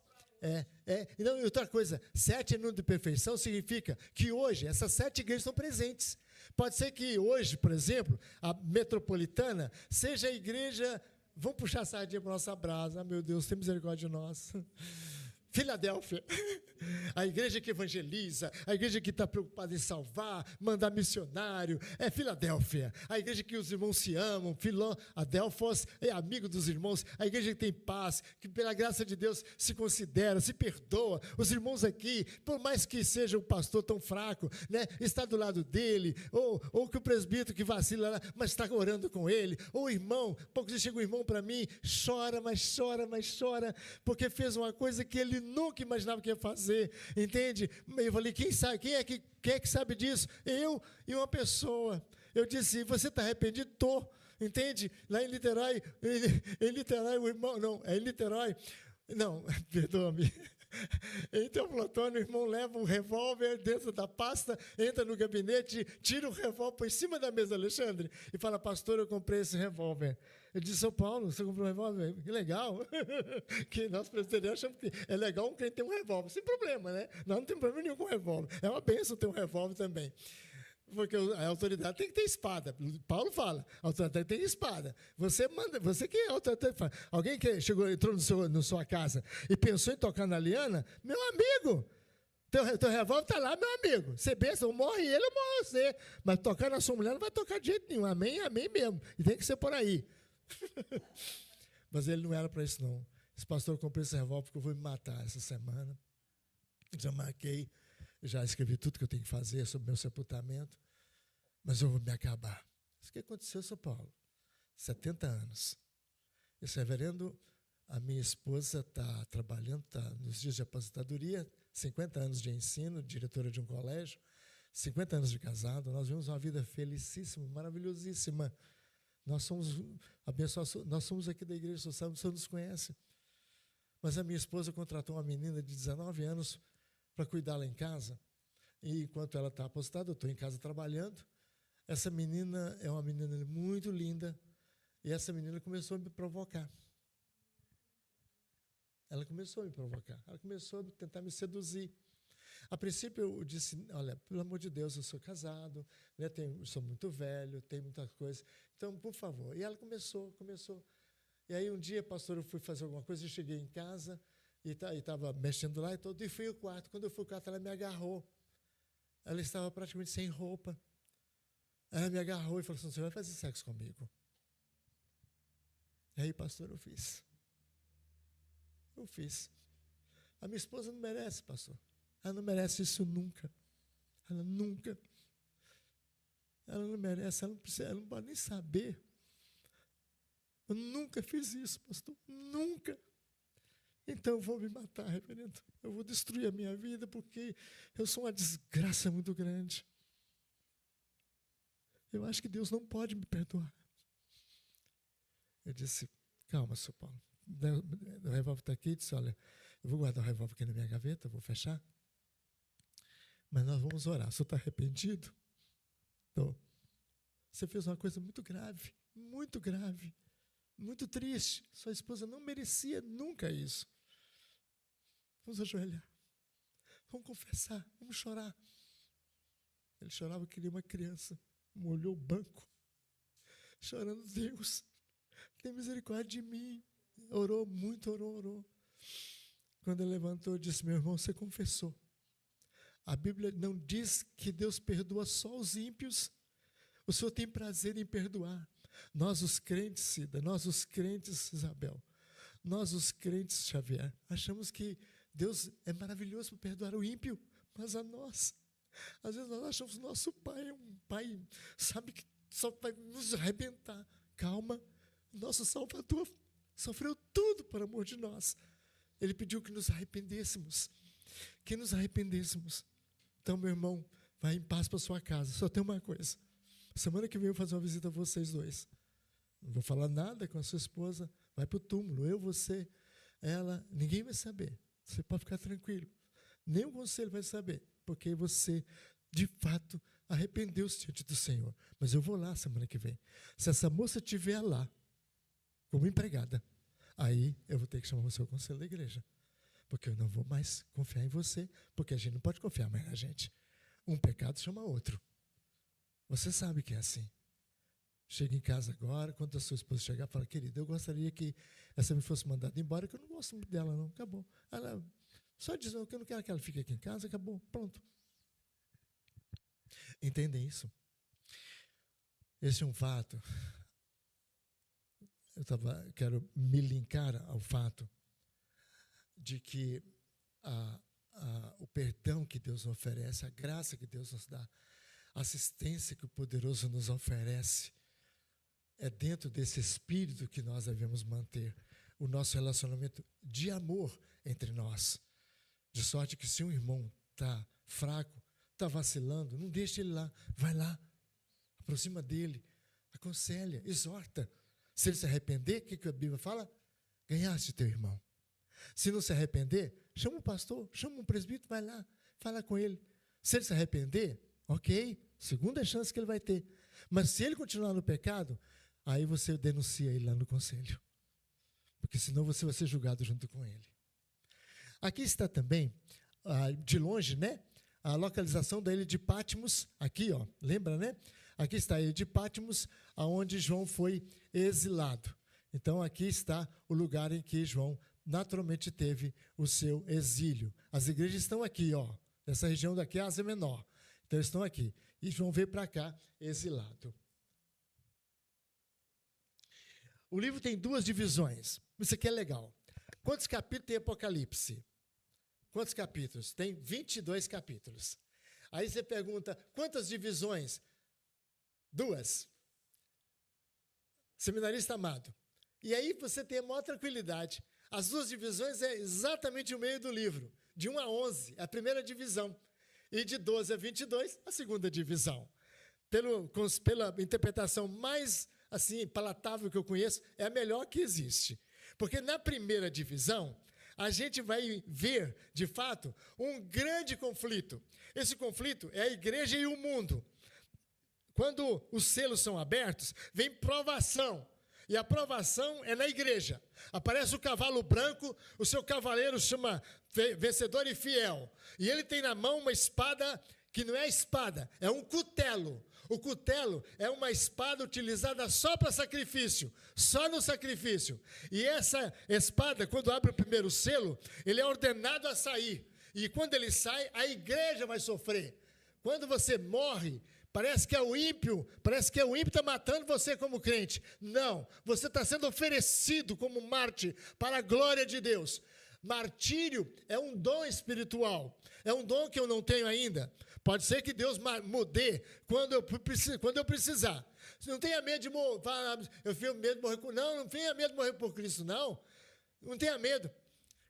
Não, e outra coisa, 7 é número de perfeição significa que hoje essas 7 igrejas estão presentes. Pode ser que hoje, por exemplo, a metropolitana seja a igreja... Vamos puxar a sardinha para a nossa brasa. Ah, meu Deus, tem misericórdia de nós. Filadélfia, a igreja que evangeliza, a igreja que está preocupada em salvar, mandar missionário, é Filadélfia. A igreja que os irmãos se amam, Adelfos é amigo dos irmãos, a igreja que tem paz, que pela graça de Deus se considera, se perdoa. Os irmãos aqui, por mais que seja um pastor tão fraco, né, está do lado dele, ou que o presbítero que vacila lá, mas está orando com ele, ou o irmão, pouco se chega um irmão para mim, chora, mas chora, mas chora, porque fez uma coisa que ele nunca imaginava que ia fazer, entende? Eu falei, quem sabe, quem é que sabe disso? Eu e uma pessoa. Eu disse, você está arrependido? Estou, entende? Lá em Niterói, o irmão, não, é em Niterói, não, perdoa-me. Em Teoflotone, o irmão leva um revólver dentro da pasta, entra no gabinete, tira o revólver, põe em cima da mesa, Alexandre, e fala, pastor, eu comprei esse revólver. Ele disse, São Paulo, você comprou um revólver? Que legal. Que nós presbiterianos achamos que é legal um crente ter um revólver. Sem problema, né? Nós não temos problema nenhum com revólver. É uma bênção ter um revólver também. Porque a autoridade tem que ter espada. Paulo fala, a autoridade tem espada. Você manda, você que é a autoridade. Alguém que entrou na sua casa e pensou em tocar na liana, meu amigo, teu revólver está lá, meu amigo. Você pensa, ou morre ele ou morre você. Mas tocar na sua mulher não vai tocar de jeito nenhum. Amém, amém mesmo. E tem que ser por aí. Mas ele não era para isso, não. Esse pastor comprou esse revólver porque eu vou me matar essa semana. Já marquei. Já escrevi tudo que eu tenho que fazer sobre meu sepultamento, mas eu vou me acabar. Isso que aconteceu em São Paulo. 70 anos. Esse reverendo, a minha esposa está trabalhando, está nos dias de aposentadoria, 50 anos de ensino, diretora de um colégio, 50 anos de casado. Nós vivemos uma vida felicíssima, maravilhosíssima. Nós somos abençoados, nós somos aqui da Igreja Social, você nos conhece. Mas a minha esposa contratou uma menina de 19 anos para cuidar lá em casa, e enquanto ela está aposentada, eu estou em casa trabalhando. Essa menina é uma menina muito linda, e essa menina começou a me provocar. Ela começou a me provocar, ela começou a tentar me seduzir. A princípio eu disse, olha, pelo amor de Deus, eu sou casado, né, sou muito velho, tenho muitas coisas, então, por favor. E ela começou. E aí um dia, pastor, eu fui fazer alguma coisa, eu cheguei em casa, e estava mexendo lá e fui ao quarto. Quando eu fui ao quarto, ela me agarrou. Ela estava praticamente sem roupa. Ela me agarrou e falou assim, você vai fazer sexo comigo? E aí, pastor, eu fiz. A minha esposa não merece, pastor. Ela não merece isso nunca. Ela nunca. Ela não merece, ela não pode nem saber. Eu nunca fiz isso, pastor. Nunca. Então eu vou me matar, reverendo. Eu vou destruir a minha vida porque eu sou uma desgraça muito grande. Eu acho que Deus não pode me perdoar. Eu disse, Calma, seu Paulo. O revólver está aqui, disse, olha, eu vou guardar o revólver aqui na minha gaveta, vou fechar. Mas nós vamos orar. O senhor está arrependido? Estou. Você fez uma coisa muito grave, muito triste. Sua esposa não merecia nunca isso. Vamos ajoelhar. Vamos confessar, vamos chorar. Ele chorava que nem uma criança. Molhou o banco, chorando, Deus, tem misericórdia de mim. Orou muito, orou. Quando ele levantou, disse, meu irmão, você confessou. A Bíblia não diz que Deus perdoa só os ímpios. O Senhor tem prazer em perdoar. Nós os crentes, Cida, nós os crentes, Isabel, nós os crentes, Xavier, achamos que Deus é maravilhoso para perdoar o ímpio, mas a nós, às vezes nós achamos que nosso pai é um pai, sabe, que só vai nos arrebentar. Calma, nosso Salvador sofreu tudo por amor de nós. Ele pediu que nos arrependêssemos. Então, meu irmão, vai em paz para sua casa. Só tem uma coisa. Semana que vem eu vou fazer uma visita a vocês dois. Não vou falar nada com a sua esposa. Vai para o túmulo. Eu, você, ela. Ninguém vai saber. Você pode ficar tranquilo. Nem o conselho vai saber. Porque você, de fato, arrependeu-se diante do Senhor. Mas eu vou lá semana que vem. Se essa moça estiver lá, como empregada, aí eu vou ter que chamar você ao conselho da igreja. Porque eu não vou mais confiar em você, porque a gente não pode confiar mais na gente. Um pecado chama outro. Você sabe que é assim. Chega em casa agora, quando a sua esposa chegar, fala, querida, eu gostaria que essa me fosse mandada embora, que eu não gosto muito dela, não. Acabou. Ela só diz, que eu não quero que ela fique aqui em casa, acabou, pronto. Entendem isso? Esse é um fato. Quero me linkar ao fato de que o perdão que Deus oferece, a graça que Deus nos dá, a assistência que o poderoso nos oferece, é dentro desse espírito que nós devemos manter o nosso relacionamento de amor entre nós. De sorte que se um irmão está fraco, está vacilando, não deixe ele lá, vai lá, aproxima dele, aconselha, exorta. Se ele se arrepender, o que a Bíblia fala? Ganhaste teu irmão. Se não se arrepender, chama um pastor, chama um presbítero, vai lá, fala com ele. Se ele se arrepender, ok, segunda chance que ele vai ter. Mas se ele continuar no pecado, aí você denuncia ele lá no conselho. Porque senão você vai ser julgado junto com ele. Aqui está também, de longe, né? A localização da ilha de Patmos, aqui, ó, lembra, né? Aqui está a ilha de Patmos, aonde João foi exilado. Então, aqui está o lugar em que João naturalmente teve o seu exílio. As igrejas estão aqui, ó. Essa região daqui é a Ásia Menor. Então, eles estão aqui. E João veio para cá exilado. O livro tem duas divisões. Isso aqui é legal. Quantos capítulos tem Apocalipse? Quantos capítulos? Tem 22 capítulos. Aí você pergunta, quantas divisões? 2. Seminarista amado. E aí você tem a maior tranquilidade. As duas divisões é exatamente o meio do livro. De 1 a 11, a primeira divisão. E de 12 a 22, a segunda divisão. Pela interpretação mais assim, palatável que eu conheço, é a melhor que existe. Porque na primeira divisão, a gente vai ver, de fato, um grande conflito. Esse conflito é a igreja e o mundo. Quando os selos são abertos, vem provação. E a provação é na igreja. Aparece o cavalo branco, o seu cavaleiro chama Vencedor e Fiel. E ele tem na mão uma espada que não é espada, é um cutelo. O cutelo é uma espada utilizada só para sacrifício, só no sacrifício. E essa espada, quando abre o primeiro selo, ele é ordenado a sair. E quando ele sai, a igreja vai sofrer. Quando você morre, parece que é o ímpio está matando você como crente. Não, você está sendo oferecido como mártir para a glória de Deus. Martírio é um dom espiritual, é um dom que eu não tenho ainda. Pode ser que Deus me dê quando eu precisar. Não tenha medo de morrer. Eu tenho medo de morrer. Não tenha medo de morrer por Cristo, não. Não tenha medo.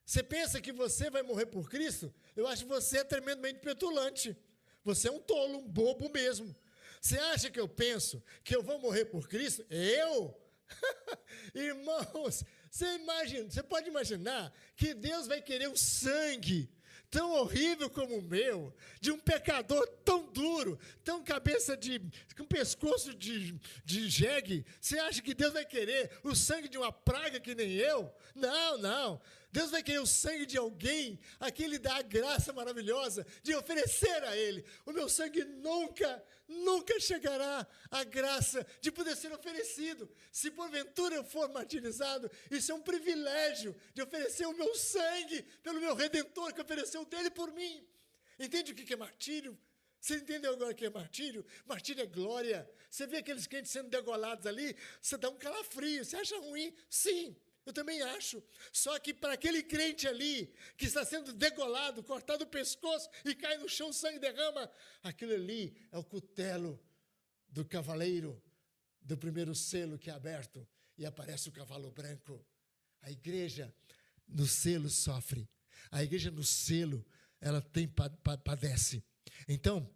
Você pensa que você vai morrer por Cristo? Eu acho que você é tremendamente petulante. Você é um tolo, um bobo mesmo. Você acha que eu penso que eu vou morrer por Cristo? Eu? Irmãos, você pode imaginar que Deus vai querer um sangue tão horrível como o meu, de um pecador tão duro, tão com pescoço de jegue? Você acha que Deus vai querer o sangue de uma praga que nem eu? Não, não. Deus vai querer o sangue de alguém a quem Ele dá a graça maravilhosa de oferecer a Ele. O meu sangue nunca chegará à graça de poder ser oferecido. Se porventura eu for martirizado, isso é um privilégio de oferecer o meu sangue pelo meu Redentor, que ofereceu dele por mim. Entende o que é martírio? Você entendeu agora o que é martírio? Martírio é glória. Você vê aqueles crentes sendo degolados ali, você dá um calafrio. Você acha ruim? Sim. Eu também acho. Só que para aquele crente ali, que está sendo degolado, cortado o pescoço e cai no chão, o sangue derrama, aquilo ali é o cutelo do cavaleiro, do primeiro selo que é aberto, e aparece o cavalo branco. A igreja no selo sofre. A igreja no selo, ela padece. Então,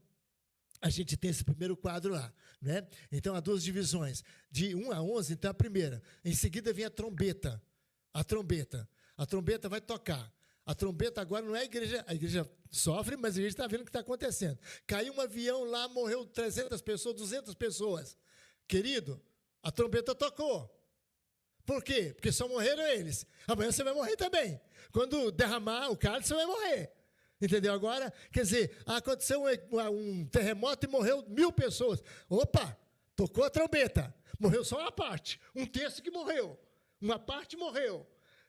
a gente tem esse primeiro quadro lá, né? Então, há 2 divisões, de 1 a 11, então a primeira. Em seguida vem a trombeta. A trombeta vai tocar. A trombeta agora não é a igreja sofre, mas a igreja está vendo o que está acontecendo. Caiu um avião lá, morreu 300 pessoas, 200 pessoas. Querido, a trombeta tocou. Por quê? Porque só morreram eles. Amanhã você vai morrer também. Quando derramar o cálice, você vai morrer. Entendeu agora? Quer dizer, aconteceu um terremoto e morreu 1000 pessoas. Opa, tocou a trombeta. Morreu só uma parte. Um terço que morreu. Uma parte morreu.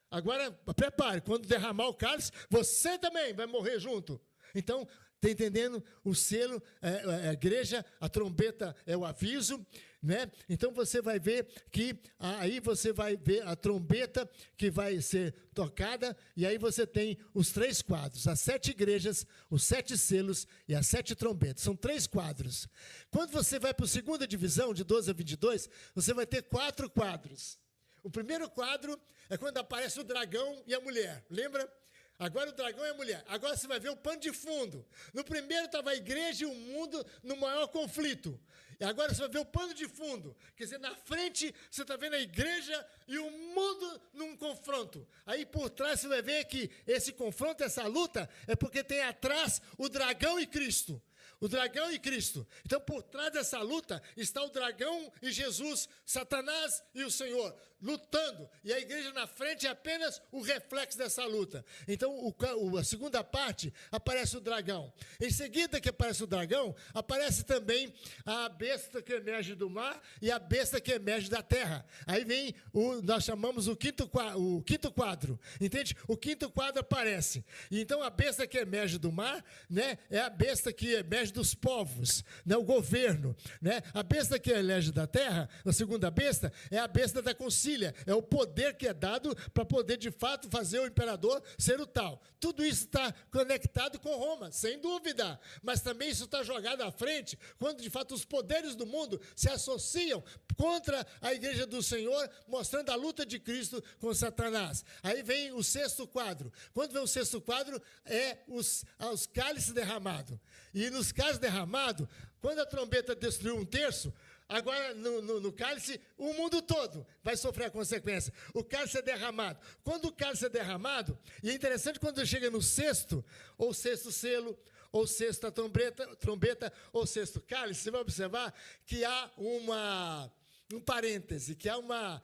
Agora, prepare. Quando derramar o cálice, você também vai morrer junto. Então, está entendendo? O selo é a igreja, a trombeta é o aviso, né? Então você vai ver que aí você vai ver a trombeta que vai ser tocada, e aí você tem os 3 quadros, as 7 igrejas, os 7 selos e as 7 trombetas. São 3 quadros. Quando você vai para a segunda divisão, de 12 a 22, você vai ter 4 quadros. O primeiro quadro é quando aparece o dragão e a mulher, lembra? Agora o dragão e a mulher. Agora você vai ver o pano de fundo. No primeiro estava a igreja e o mundo no maior conflito. E agora você vai ver o pano de fundo. Quer dizer, na frente você está vendo a igreja e o mundo num confronto. Aí por trás você vai ver que esse confronto, essa luta, é porque tem atrás o dragão e Cristo. O dragão e Cristo. Então, por trás dessa luta, está o dragão e Jesus, Satanás e o Senhor, lutando. E a igreja na frente é apenas o reflexo dessa luta. Então, a segunda parte, aparece o dragão. Em seguida que aparece o dragão, aparece também a besta que emerge do mar e a besta que emerge da terra. Aí vem, nós chamamos o quinto quadro. Entende? O quinto quadro aparece. E então, a besta que emerge do mar, né, é a besta que emerge dos povos, né, o governo, né? A besta que elege da terra, a segunda besta, é a besta da concília, é o poder que é dado para poder de fato fazer o imperador ser o tal. Tudo isso está conectado com Roma, sem dúvida, mas também isso está jogado à frente quando de fato os poderes do mundo se associam contra a igreja do Senhor, mostrando a luta de Cristo com Satanás. Aí vem o sexto quadro. Quando vem o sexto quadro, é os cálices derramados. E nos cálices derramados, quando a trombeta destruiu um terço, agora no cálice, o mundo todo vai sofrer a consequência. O cálice é derramado. Quando o cálice é derramado, e é interessante quando chega no sexto, ou sexto selo, ou sexta trombeta, ou sexto cálice, você vai observar que há um parêntese, que há uma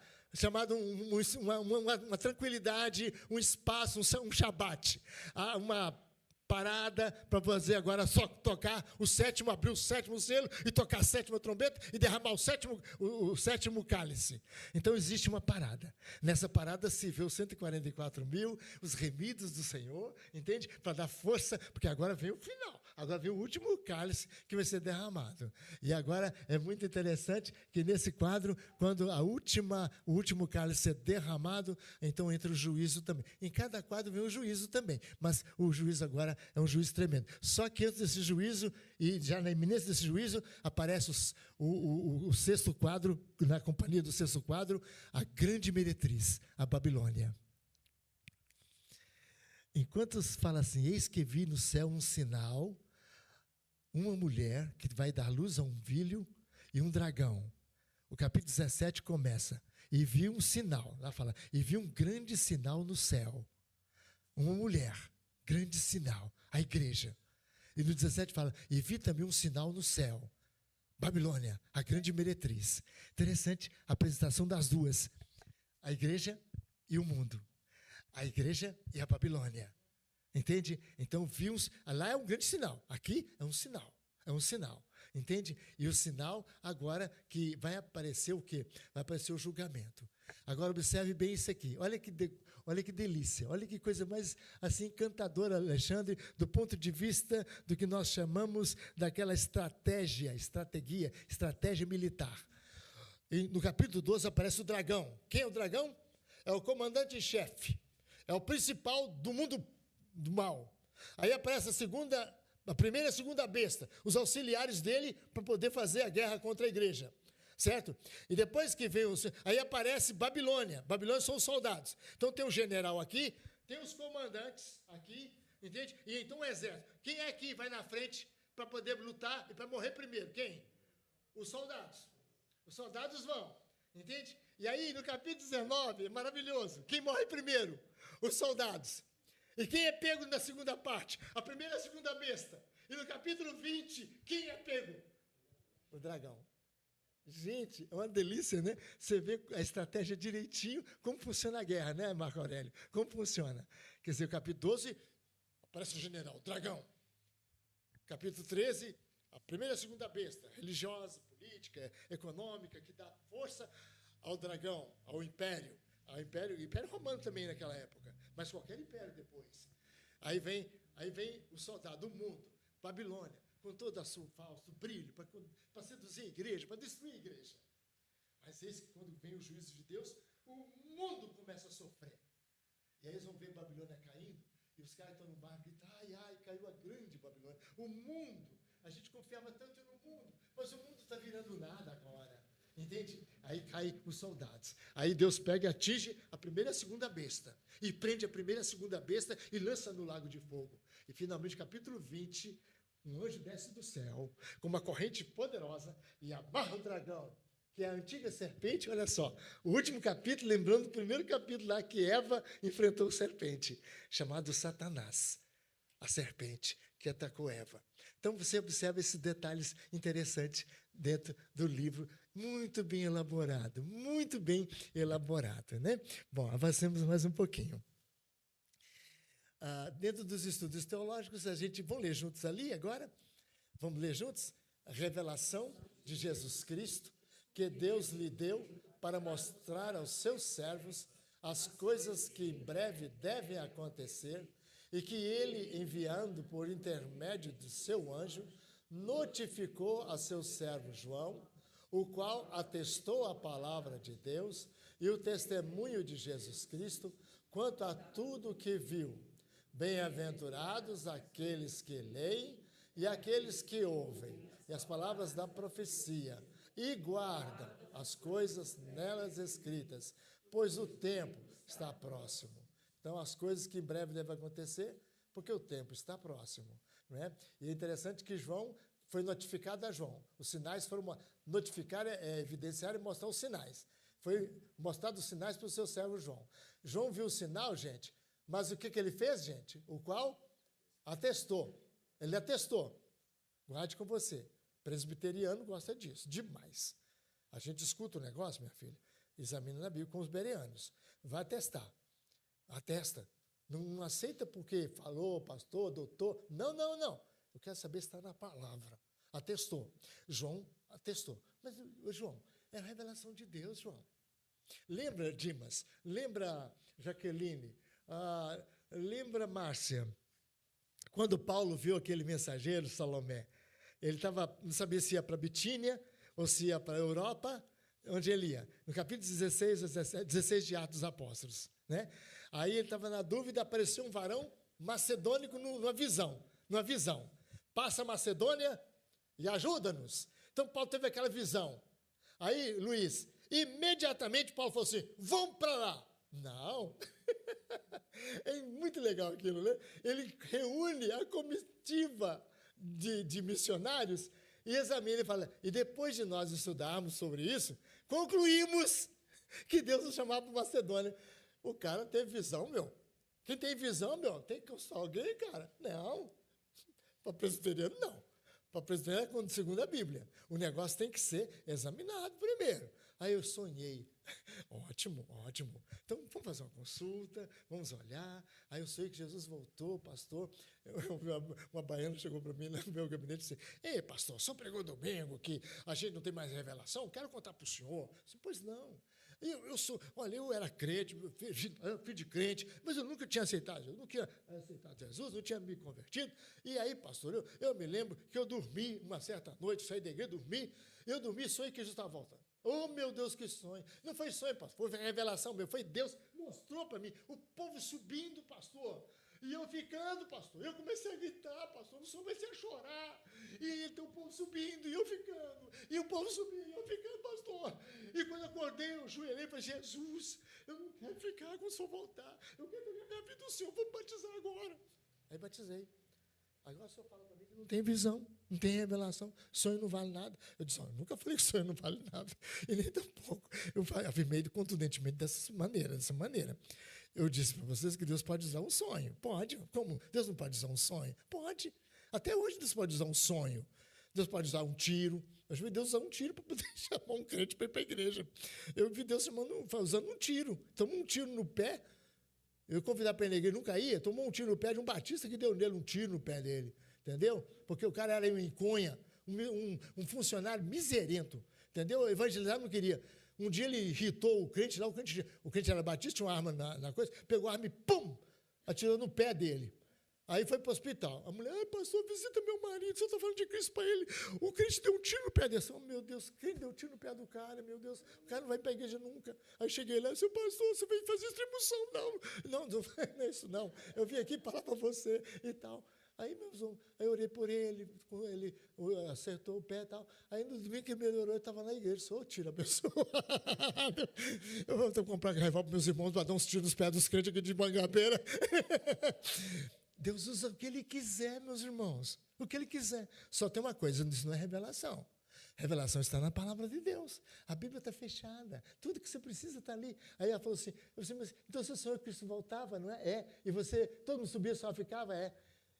tranquilidade, um espaço, um shabat. Há uma parada para fazer agora só tocar o sétimo, abrir o sétimo selo e tocar a sétima trombeta e derramar o sétimo cálice. Então existe uma parada. Nessa parada se vê os 144 mil, os remidos do Senhor, entende? Para dar força, porque agora vem o final. Agora vem o último cálice que vai ser derramado. E agora é muito interessante que nesse quadro, quando o último cálice é derramado, então entra o juízo também. Em cada quadro vem o juízo também, mas o juízo agora é um juízo tremendo. Só que antes desse juízo, e já na iminência desse juízo, aparece o sexto quadro, na companhia do sexto quadro, a grande meretriz, a Babilônia. Enquanto fala assim, eis que vi no céu um sinal, uma mulher que vai dar luz a um filho e um dragão. O capítulo 17 começa. e vi um sinal. Lá fala, e vi um grande sinal no céu. Uma mulher, grande sinal, a igreja. E no 17 fala, e vi também um sinal no céu. Babilônia, a grande meretriz. Interessante a apresentação das duas. A igreja e o mundo. A igreja e a Babilônia. Entende? Então, vimos, lá é um grande sinal. Aqui é um sinal. É um sinal. Entende? E o sinal agora que vai aparecer o quê? Vai aparecer o julgamento. Agora, observe bem isso aqui. Olha que delícia. Olha que coisa mais assim encantadora, Alexandre, do ponto de vista do que nós chamamos daquela estratégia militar. E no capítulo 12 aparece o dragão. Quem é o dragão? É o comandante-chefe. É o principal do mundo do mal. Aí aparece a primeira e a segunda besta, os auxiliares dele para poder fazer a guerra contra a igreja. Certo? E depois que veio, aí aparece Babilônia. Babilônia são os soldados. Então tem o general aqui, tem os comandantes aqui, entende? E então o exército. Quem é que vai na frente para poder lutar e para morrer primeiro? Quem? Os soldados. Os soldados vão, entende? E aí no capítulo 19, maravilhoso. Quem morre primeiro? Os soldados. E quem é pego na segunda parte? A primeira e a segunda besta. E no capítulo 20, quem é pego? O dragão. Gente, é uma delícia, né? Você vê a estratégia direitinho, como funciona a guerra, né, Marco Aurélio? Como funciona? Quer dizer, o capítulo 12, aparece o general, o dragão. Capítulo 13, a primeira e a segunda besta, religiosa, política, econômica, que dá força ao dragão, ao império. O Império Romano também naquela época, mas qualquer império depois. Aí vem o soldado, o mundo, Babilônia, com todo o seu falso brilho, para seduzir a igreja, para destruir a igreja. Mas eis que quando vem o juízo de Deus, o mundo começa a sofrer. E aí eles vão ver Babilônia caindo, e os caras estão no barco e gritam, ai, caiu a grande Babilônia. O mundo, a gente confiava tanto no mundo, mas o mundo está virando nada agora. Entende? Aí caem os soldados. Aí Deus pega e atinge a primeira e a segunda besta. E prende a primeira e a segunda besta e lança no lago de fogo. E finalmente, capítulo 20, um anjo desce do céu com uma corrente poderosa e amarra o dragão, que é a antiga serpente. Olha só, o último capítulo, lembrando do primeiro capítulo lá que Eva enfrentou o serpente, chamado Satanás, a serpente que atacou Eva. Então você observa esses detalhes interessantes dentro do livro, muito bem elaborado, né? Bom, avancemos mais um pouquinho. Dentro dos estudos teológicos, vamos ler juntos ali agora? Vamos ler juntos? A revelação de Jesus Cristo, que Deus lhe deu para mostrar aos seus servos as coisas que em breve devem acontecer, e que ele, enviando por intermédio de seu anjo, notificou a seu servo João, o qual atestou a palavra de Deus e o testemunho de Jesus Cristo quanto a tudo que viu. Bem-aventurados aqueles que leem e aqueles que ouvem, e as palavras da profecia, e guardam as coisas nelas escritas, pois o tempo está próximo. Então, as coisas que em breve devem acontecer, porque o tempo está próximo. Não é? E é interessante que João foi notificado a João. Os sinais foram notificar, evidenciar e mostrar os sinais. Foi mostrado os sinais para o seu servo João. João viu o sinal, gente, mas o que ele fez, gente? O qual atestou. Ele atestou. Guarde com você. Presbiteriano gosta disso, demais. A gente escuta o negócio, minha filha, examina na Bíblia com os bereanos. Vai atestar. Atesta. Não aceita porque falou, pastor, doutor. Não. Eu quero saber se está na palavra. Atestou. João atestou. Mas, João, é a revelação de Deus, João. Lembra, Dimas? Lembra, Jaqueline? Lembra, Márcia? Quando Paulo viu aquele mensageiro, Salomé, ele não sabia se ia para Bitínia ou se ia para a Europa, onde ele ia. No capítulo 16 de Atos dos Apóstolos. Né? Aí ele estava na dúvida, apareceu um varão macedônico numa visão. Passa a Macedônia e ajuda-nos. Então Paulo teve aquela visão. Aí, Luiz, imediatamente Paulo falou assim, vamos para lá. Não. É muito legal aquilo, né? Ele reúne a comitiva de missionários e examina e fala, e depois de nós estudarmos sobre isso, concluímos que Deus nos chamava para Macedônia. O cara teve visão, meu. Quem tem visão, meu, tem que consultar alguém, cara. Não. Para presbiteriano, não. Para presbiteriano é segundo a Bíblia. O negócio tem que ser examinado primeiro. Aí eu sonhei. Ótimo, ótimo. Então, vamos fazer uma consulta, vamos olhar. Aí eu sei que Jesus voltou, pastor. Uma baiana chegou para mim no meu gabinete e disse: ei, pastor, o senhor pregou domingo que a gente não tem mais revelação? Quero contar para o senhor. Eu disse: pois não. Eu era crente, filho de crente, mas eu nunca tinha aceitado, eu não tinha aceitado Jesus, não tinha me convertido. E aí, pastor, eu me lembro que eu dormi uma certa noite, saí da igreja, eu dormi, sonhei que Jesus estava voltando. Oh, meu Deus, que sonho. Não foi sonho, pastor, foi revelação meu, foi Deus, mostrou para mim, o povo subindo, pastor. E eu ficando, pastor, eu comecei a gritar, pastor, eu comecei a chorar, e então o povo subindo, e eu ficando, e o povo subindo, e eu ficando, pastor. E quando eu acordei, eu joelhei e falei: Jesus, eu não quero ficar quando o senhor voltar, eu quero pegar a minha vida do senhor, vou batizar agora. Aí batizei. Agora o senhor fala para mim que não tem visão, não tem revelação, sonho não vale nada. Eu disse: eu nunca falei que sonho não vale nada, e nem tampouco. Eu afirmei contundentemente dessa maneira. Eu disse para vocês que Deus pode usar um sonho. Pode. Como? Deus não pode usar um sonho? Pode. Até hoje Deus pode usar um sonho. Deus pode usar um tiro. Eu vi Deus usar um tiro para poder chamar um crente para ir para a igreja. Eu vi Deus usando um tiro. Tomou um tiro no pé. Eu convidava para ir na igreja, nunca ia. Tomou um tiro no pé de um batista que deu nele um tiro no pé dele. Entendeu? Porque o cara era um enconha, um funcionário miserento. Entendeu? O evangelizar não queria. Um dia ele irritou o crente lá, o crente era batista, tinha uma arma na coisa, pegou a arma e pum! Atirou no pé dele. Aí foi para o hospital. A mulher: pastor, visita meu marido, o senhor está falando de Cristo para ele. O crente deu um tiro no pé dele. Oh, meu Deus, quem deu um tiro no pé do cara, meu Deus? O cara não vai para a igreja nunca. Aí cheguei lá: seu pastor, você veio fazer distribuição? Não é isso não. Eu vim aqui falar para você e tal. Aí, eu orei por ele acertou o pé e tal. Aí, no domingo que ele melhorou, eu estava na igreja. Sou tiro abençoado. Eu vou comprar revólver para meus irmãos para dar uns tiros nos pés dos crentes aqui de Mangabeira. Deus usa o que Ele quiser, meus irmãos. O que Ele quiser. Só tem uma coisa: isso não é revelação. Revelação está na palavra de Deus. A Bíblia está fechada. Tudo que você precisa está ali. Aí ela falou assim: mas, então você sonhou que Cristo voltava, não é? É. E todo mundo subia, só ficava? É.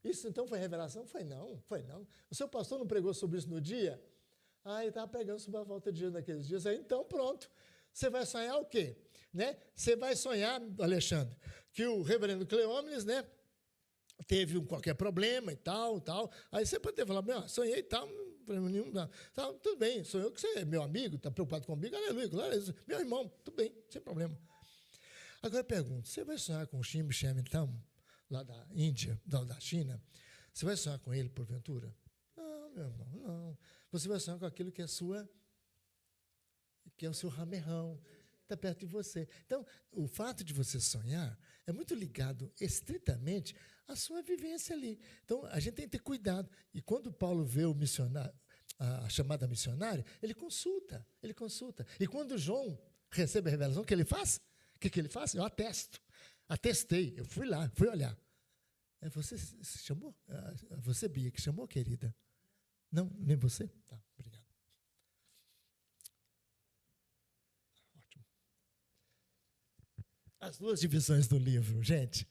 Isso então foi revelação? Foi não. O seu pastor não pregou sobre isso no dia? Ele estava pregando sobre a volta de Jesus naqueles dias. Aí, então, pronto. Você vai sonhar o quê? Né? Você vai sonhar, Alexandre, que o reverendo Cleómenes, né, teve qualquer problema e tal. Aí você pode ter falado: sonhei e tal, problema nenhum. Tá, tudo bem, sonhou que você é meu amigo, está preocupado comigo, aleluia, glória a Deus, meu irmão, tudo bem, sem problema. Agora eu pergunto: você vai sonhar com o Shem então, lá da Índia, da China? Você vai sonhar com ele, porventura? Não, meu irmão, não. Você vai sonhar com aquilo que é o seu ramerrão, está perto de você. Então, o fato de você sonhar é muito ligado estritamente à sua vivência ali. Então, a gente tem que ter cuidado. E quando Paulo vê o missionário, a chamada missionária, ele consulta. E quando João recebe a revelação, o que ele faz? O que ele faz? Eu atestei, eu fui lá, fui olhar. Você se chamou? Você, Bia, que chamou, querida? Não, nem você? Tá, obrigado. Ótimo. As duas divisões do livro, gente.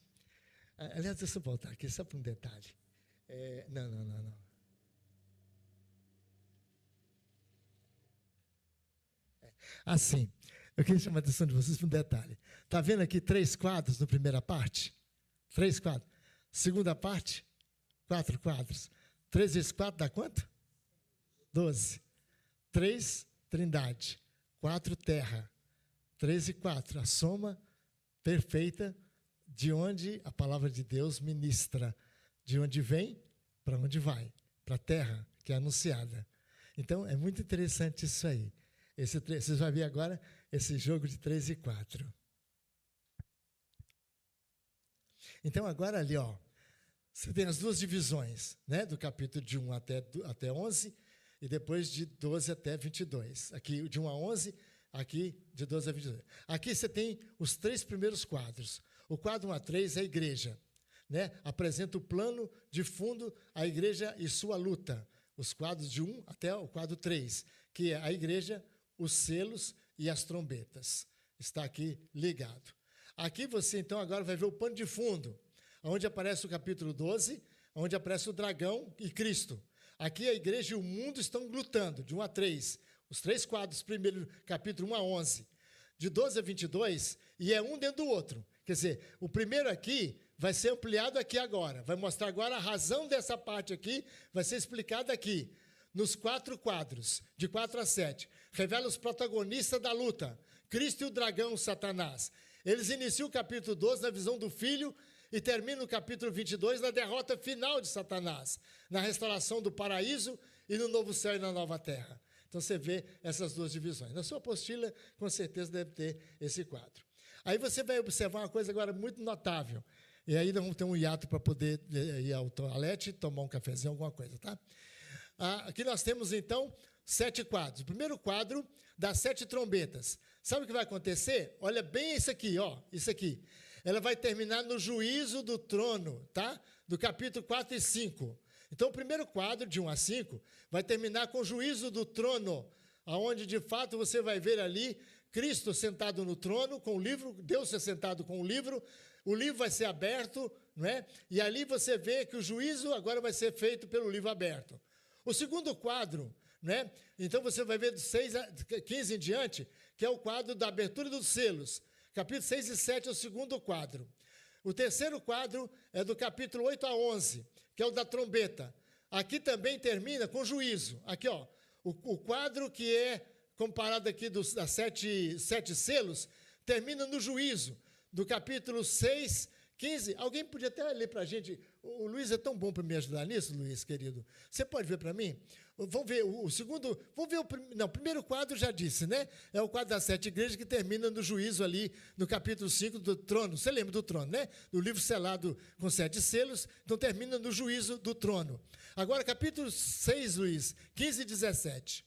Aliás, deixa eu voltar aqui, só para um detalhe. Não. Assim, eu queria chamar a atenção de vocês para um detalhe. Está vendo aqui 3 quadros na primeira parte? 3 quadros. Segunda parte, 4 quadros. 3 vezes 4 dá quanto? 12. 3, trindade. 4, terra. 3 e 4, a soma perfeita de onde a palavra de Deus ministra. De onde vem, para onde vai. Para a terra, que é anunciada. Então, é muito interessante isso aí. Vocês vão ver agora esse jogo de 3 e 4. Então, agora ali, você tem as duas divisões, né, do capítulo de 1 até 11, e depois de 12 até 22. Aqui, de 1 a 11, aqui, de 12 a 22. Aqui você tem os 3 primeiros quadros. O quadro 1 a 3 é a igreja. Né? Apresenta o plano de fundo, a igreja e sua luta. Os quadros de 1 até o quadro 3, que é a igreja, os selos e as trombetas. está aqui ligado. Aqui você, então, agora vai ver o pano de fundo, onde aparece o capítulo 12, onde aparece o dragão e Cristo. Aqui a igreja e o mundo estão lutando, de 1 a 3. Os 3 quadros, primeiro capítulo 1 a 11. De 12 a 22, e é um dentro do outro. Quer dizer, o primeiro aqui vai ser ampliado aqui agora. Vai mostrar agora a razão dessa parte aqui, vai ser explicada aqui, nos 4 quadros, de 4 a 7. Revela os protagonistas da luta, Cristo e o dragão, Satanás. Eles iniciam o capítulo 12 na visão do Filho e terminam o capítulo 22 na derrota final de Satanás, na restauração do paraíso e no novo céu e na nova terra. Então você vê essas 2 divisões. Na sua apostila, com certeza, deve ter esse quadro. Aí você vai observar uma coisa agora muito notável. E aí nós vamos ter um hiato para poder ir ao toalete, tomar um cafezinho, alguma coisa, tá? Aqui nós temos, então, 7 quadros. O primeiro quadro das 7 trombetas. Sabe o que vai acontecer? Olha bem isso aqui, ó, isso aqui. Ela vai terminar no juízo do trono, tá? Do capítulo 4 e 5. Então, o primeiro quadro, de 1 a 5, vai terminar com o juízo do trono, onde, de fato, você vai ver ali Cristo sentado no trono, com o livro, Deus sentado com o livro vai ser aberto, não é? E ali você vê que o juízo agora vai ser feito pelo livro aberto. O segundo quadro, né? Então você vai ver do 6 a 15 em diante, que é o quadro da abertura dos selos. Capítulo 6 e 7 é o segundo quadro. O terceiro quadro é do capítulo 8 a 11, que é o da trombeta. Aqui também termina com juízo. Aqui, ó, o quadro que é comparado aqui das 7 selos, termina no juízo, do capítulo 6, 15. Alguém podia até ler para a gente? O Luiz é tão bom para me ajudar nisso, Luiz, querido. Você pode ver para mim? Vamos ver o segundo. Vamos ver o primeiro quadro, já disse, né? É o quadro das 7 igrejas que termina no juízo ali, no capítulo 5 do trono. Você lembra do trono, né? Do livro selado com 7 selos. Então termina no juízo do trono. Agora, capítulo 6, Luiz, 15 e 17.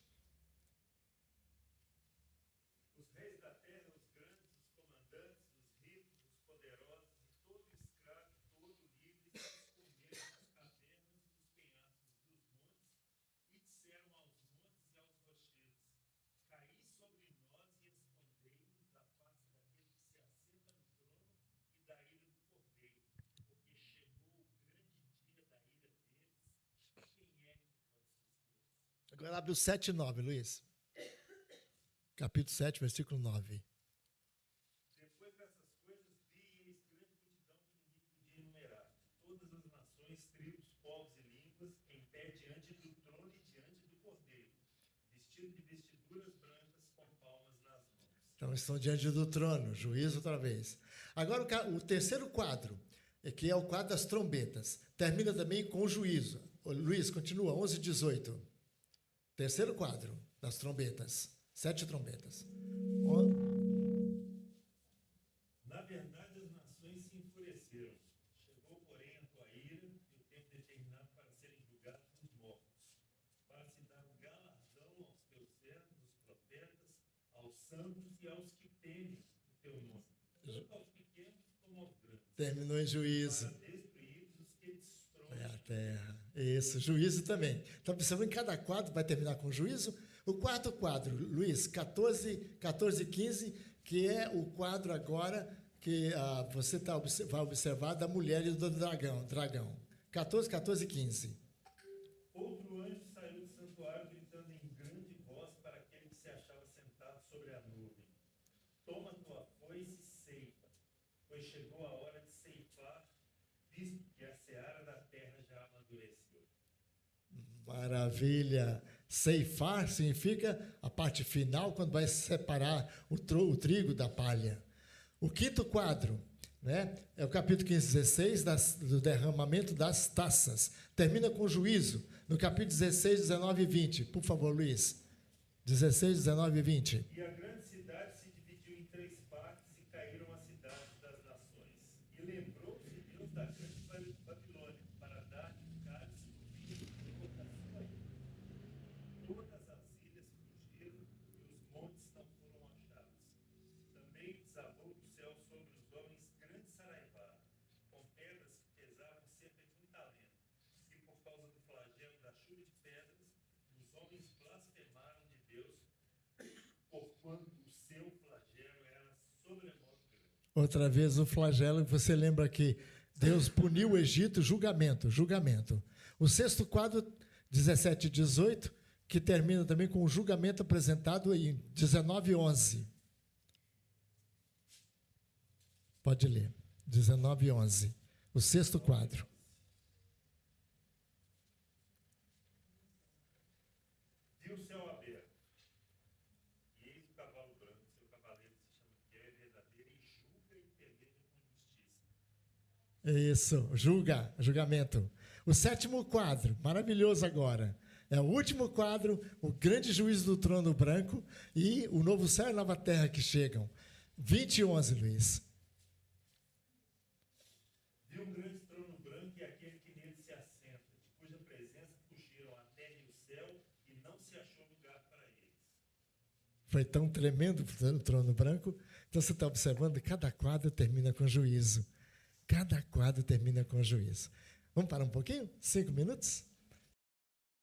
Agora abre o 7 e 9, Luiz. Capítulo 7, versículo 9. Depois dessas coisas, vi e eis grande multidão que ninguém podia enumerar. Todas as nações, tribos, povos e línguas, em pé diante do trono e diante do Cordeiro, vestido de vestiduras brancas com palmas nas mãos. Então estão diante do trono, juízo outra vez. Agora o terceiro quadro, que é o quadro das trombetas, termina também com o juízo. Luiz, continua, 11 e 18. Terceiro quadro das trombetas. 7 trombetas. Na verdade, as nações se enfureceram. Chegou, porém, a tua ira e o tempo determinado para serem julgados os mortos, para se dar o galardão aos teus servos, os profetas, aos santos e aos que temem o teu nome, tanto aos pequenos como aos grandes. Terminou em juízo. Para destruir os que destroem a terra. Isso, juízo também. Então, observando em cada quadro, vai terminar com juízo. O quarto quadro, Luiz, 14 e 15, que é o quadro agora que você vai observar da mulher e do dragão. 14 e 15. Outro anjo saiu do santuário gritando em grande voz para aquele que se achava sentado sobre a nuvem: toma tua foice e ceifa, pois chegou a hora de ceifar, visto que a seara da terra já amadureceu. Maravilha! Ceifar significa a parte final, quando vai separar o trigo da palha. O quinto quadro, né, é o capítulo 15 e 16, do derramamento das taças. Termina com juízo, no capítulo 16, 19 e 20. Por favor, Luiz. 16, 19 e 20. E a grande cidade se dividiu em 3 partes e caíram as cidades das nações. E lembrou-se Deus da grande Babilônia para dar-lhe um cálice do vinho de votação a ele. Todas as ilhas fugiram e os montes não foram achados. Também desabou do céu sobre os homens grande saraivá, com pedras que pesavam cerca de 1 talento. E por causa do flagelo da chuva de pedras, os homens blasfemaram de Deus, porquanto Outra vez o flagelo, você lembra que Deus puniu o Egito, julgamento. O sexto quadro, 17 e 18, que termina também com o julgamento apresentado em 19 e 11. Pode ler. 19 e 11. O sexto quadro. Viu o céu aberto, e eis o cavalo branco, seu cavaleiro se chama fiel e verdadeiro, e julga e peleja com justiça. Isso, julgamento. O sétimo quadro, maravilhoso agora. É o último quadro, o grande juízo do trono branco e o novo céu e a nova terra que chegam. 20 e 11, Luiz. Viu um grande trono branco e aquele que nele se assenta, de cuja presença fugiram a terra e o céu, e não se achou lugar para eles. Foi tão tremendo o trono branco. Então você está observando, cada quadro termina com juízo. Cada quadro termina com juízo. Vamos parar um pouquinho? 5 minutos?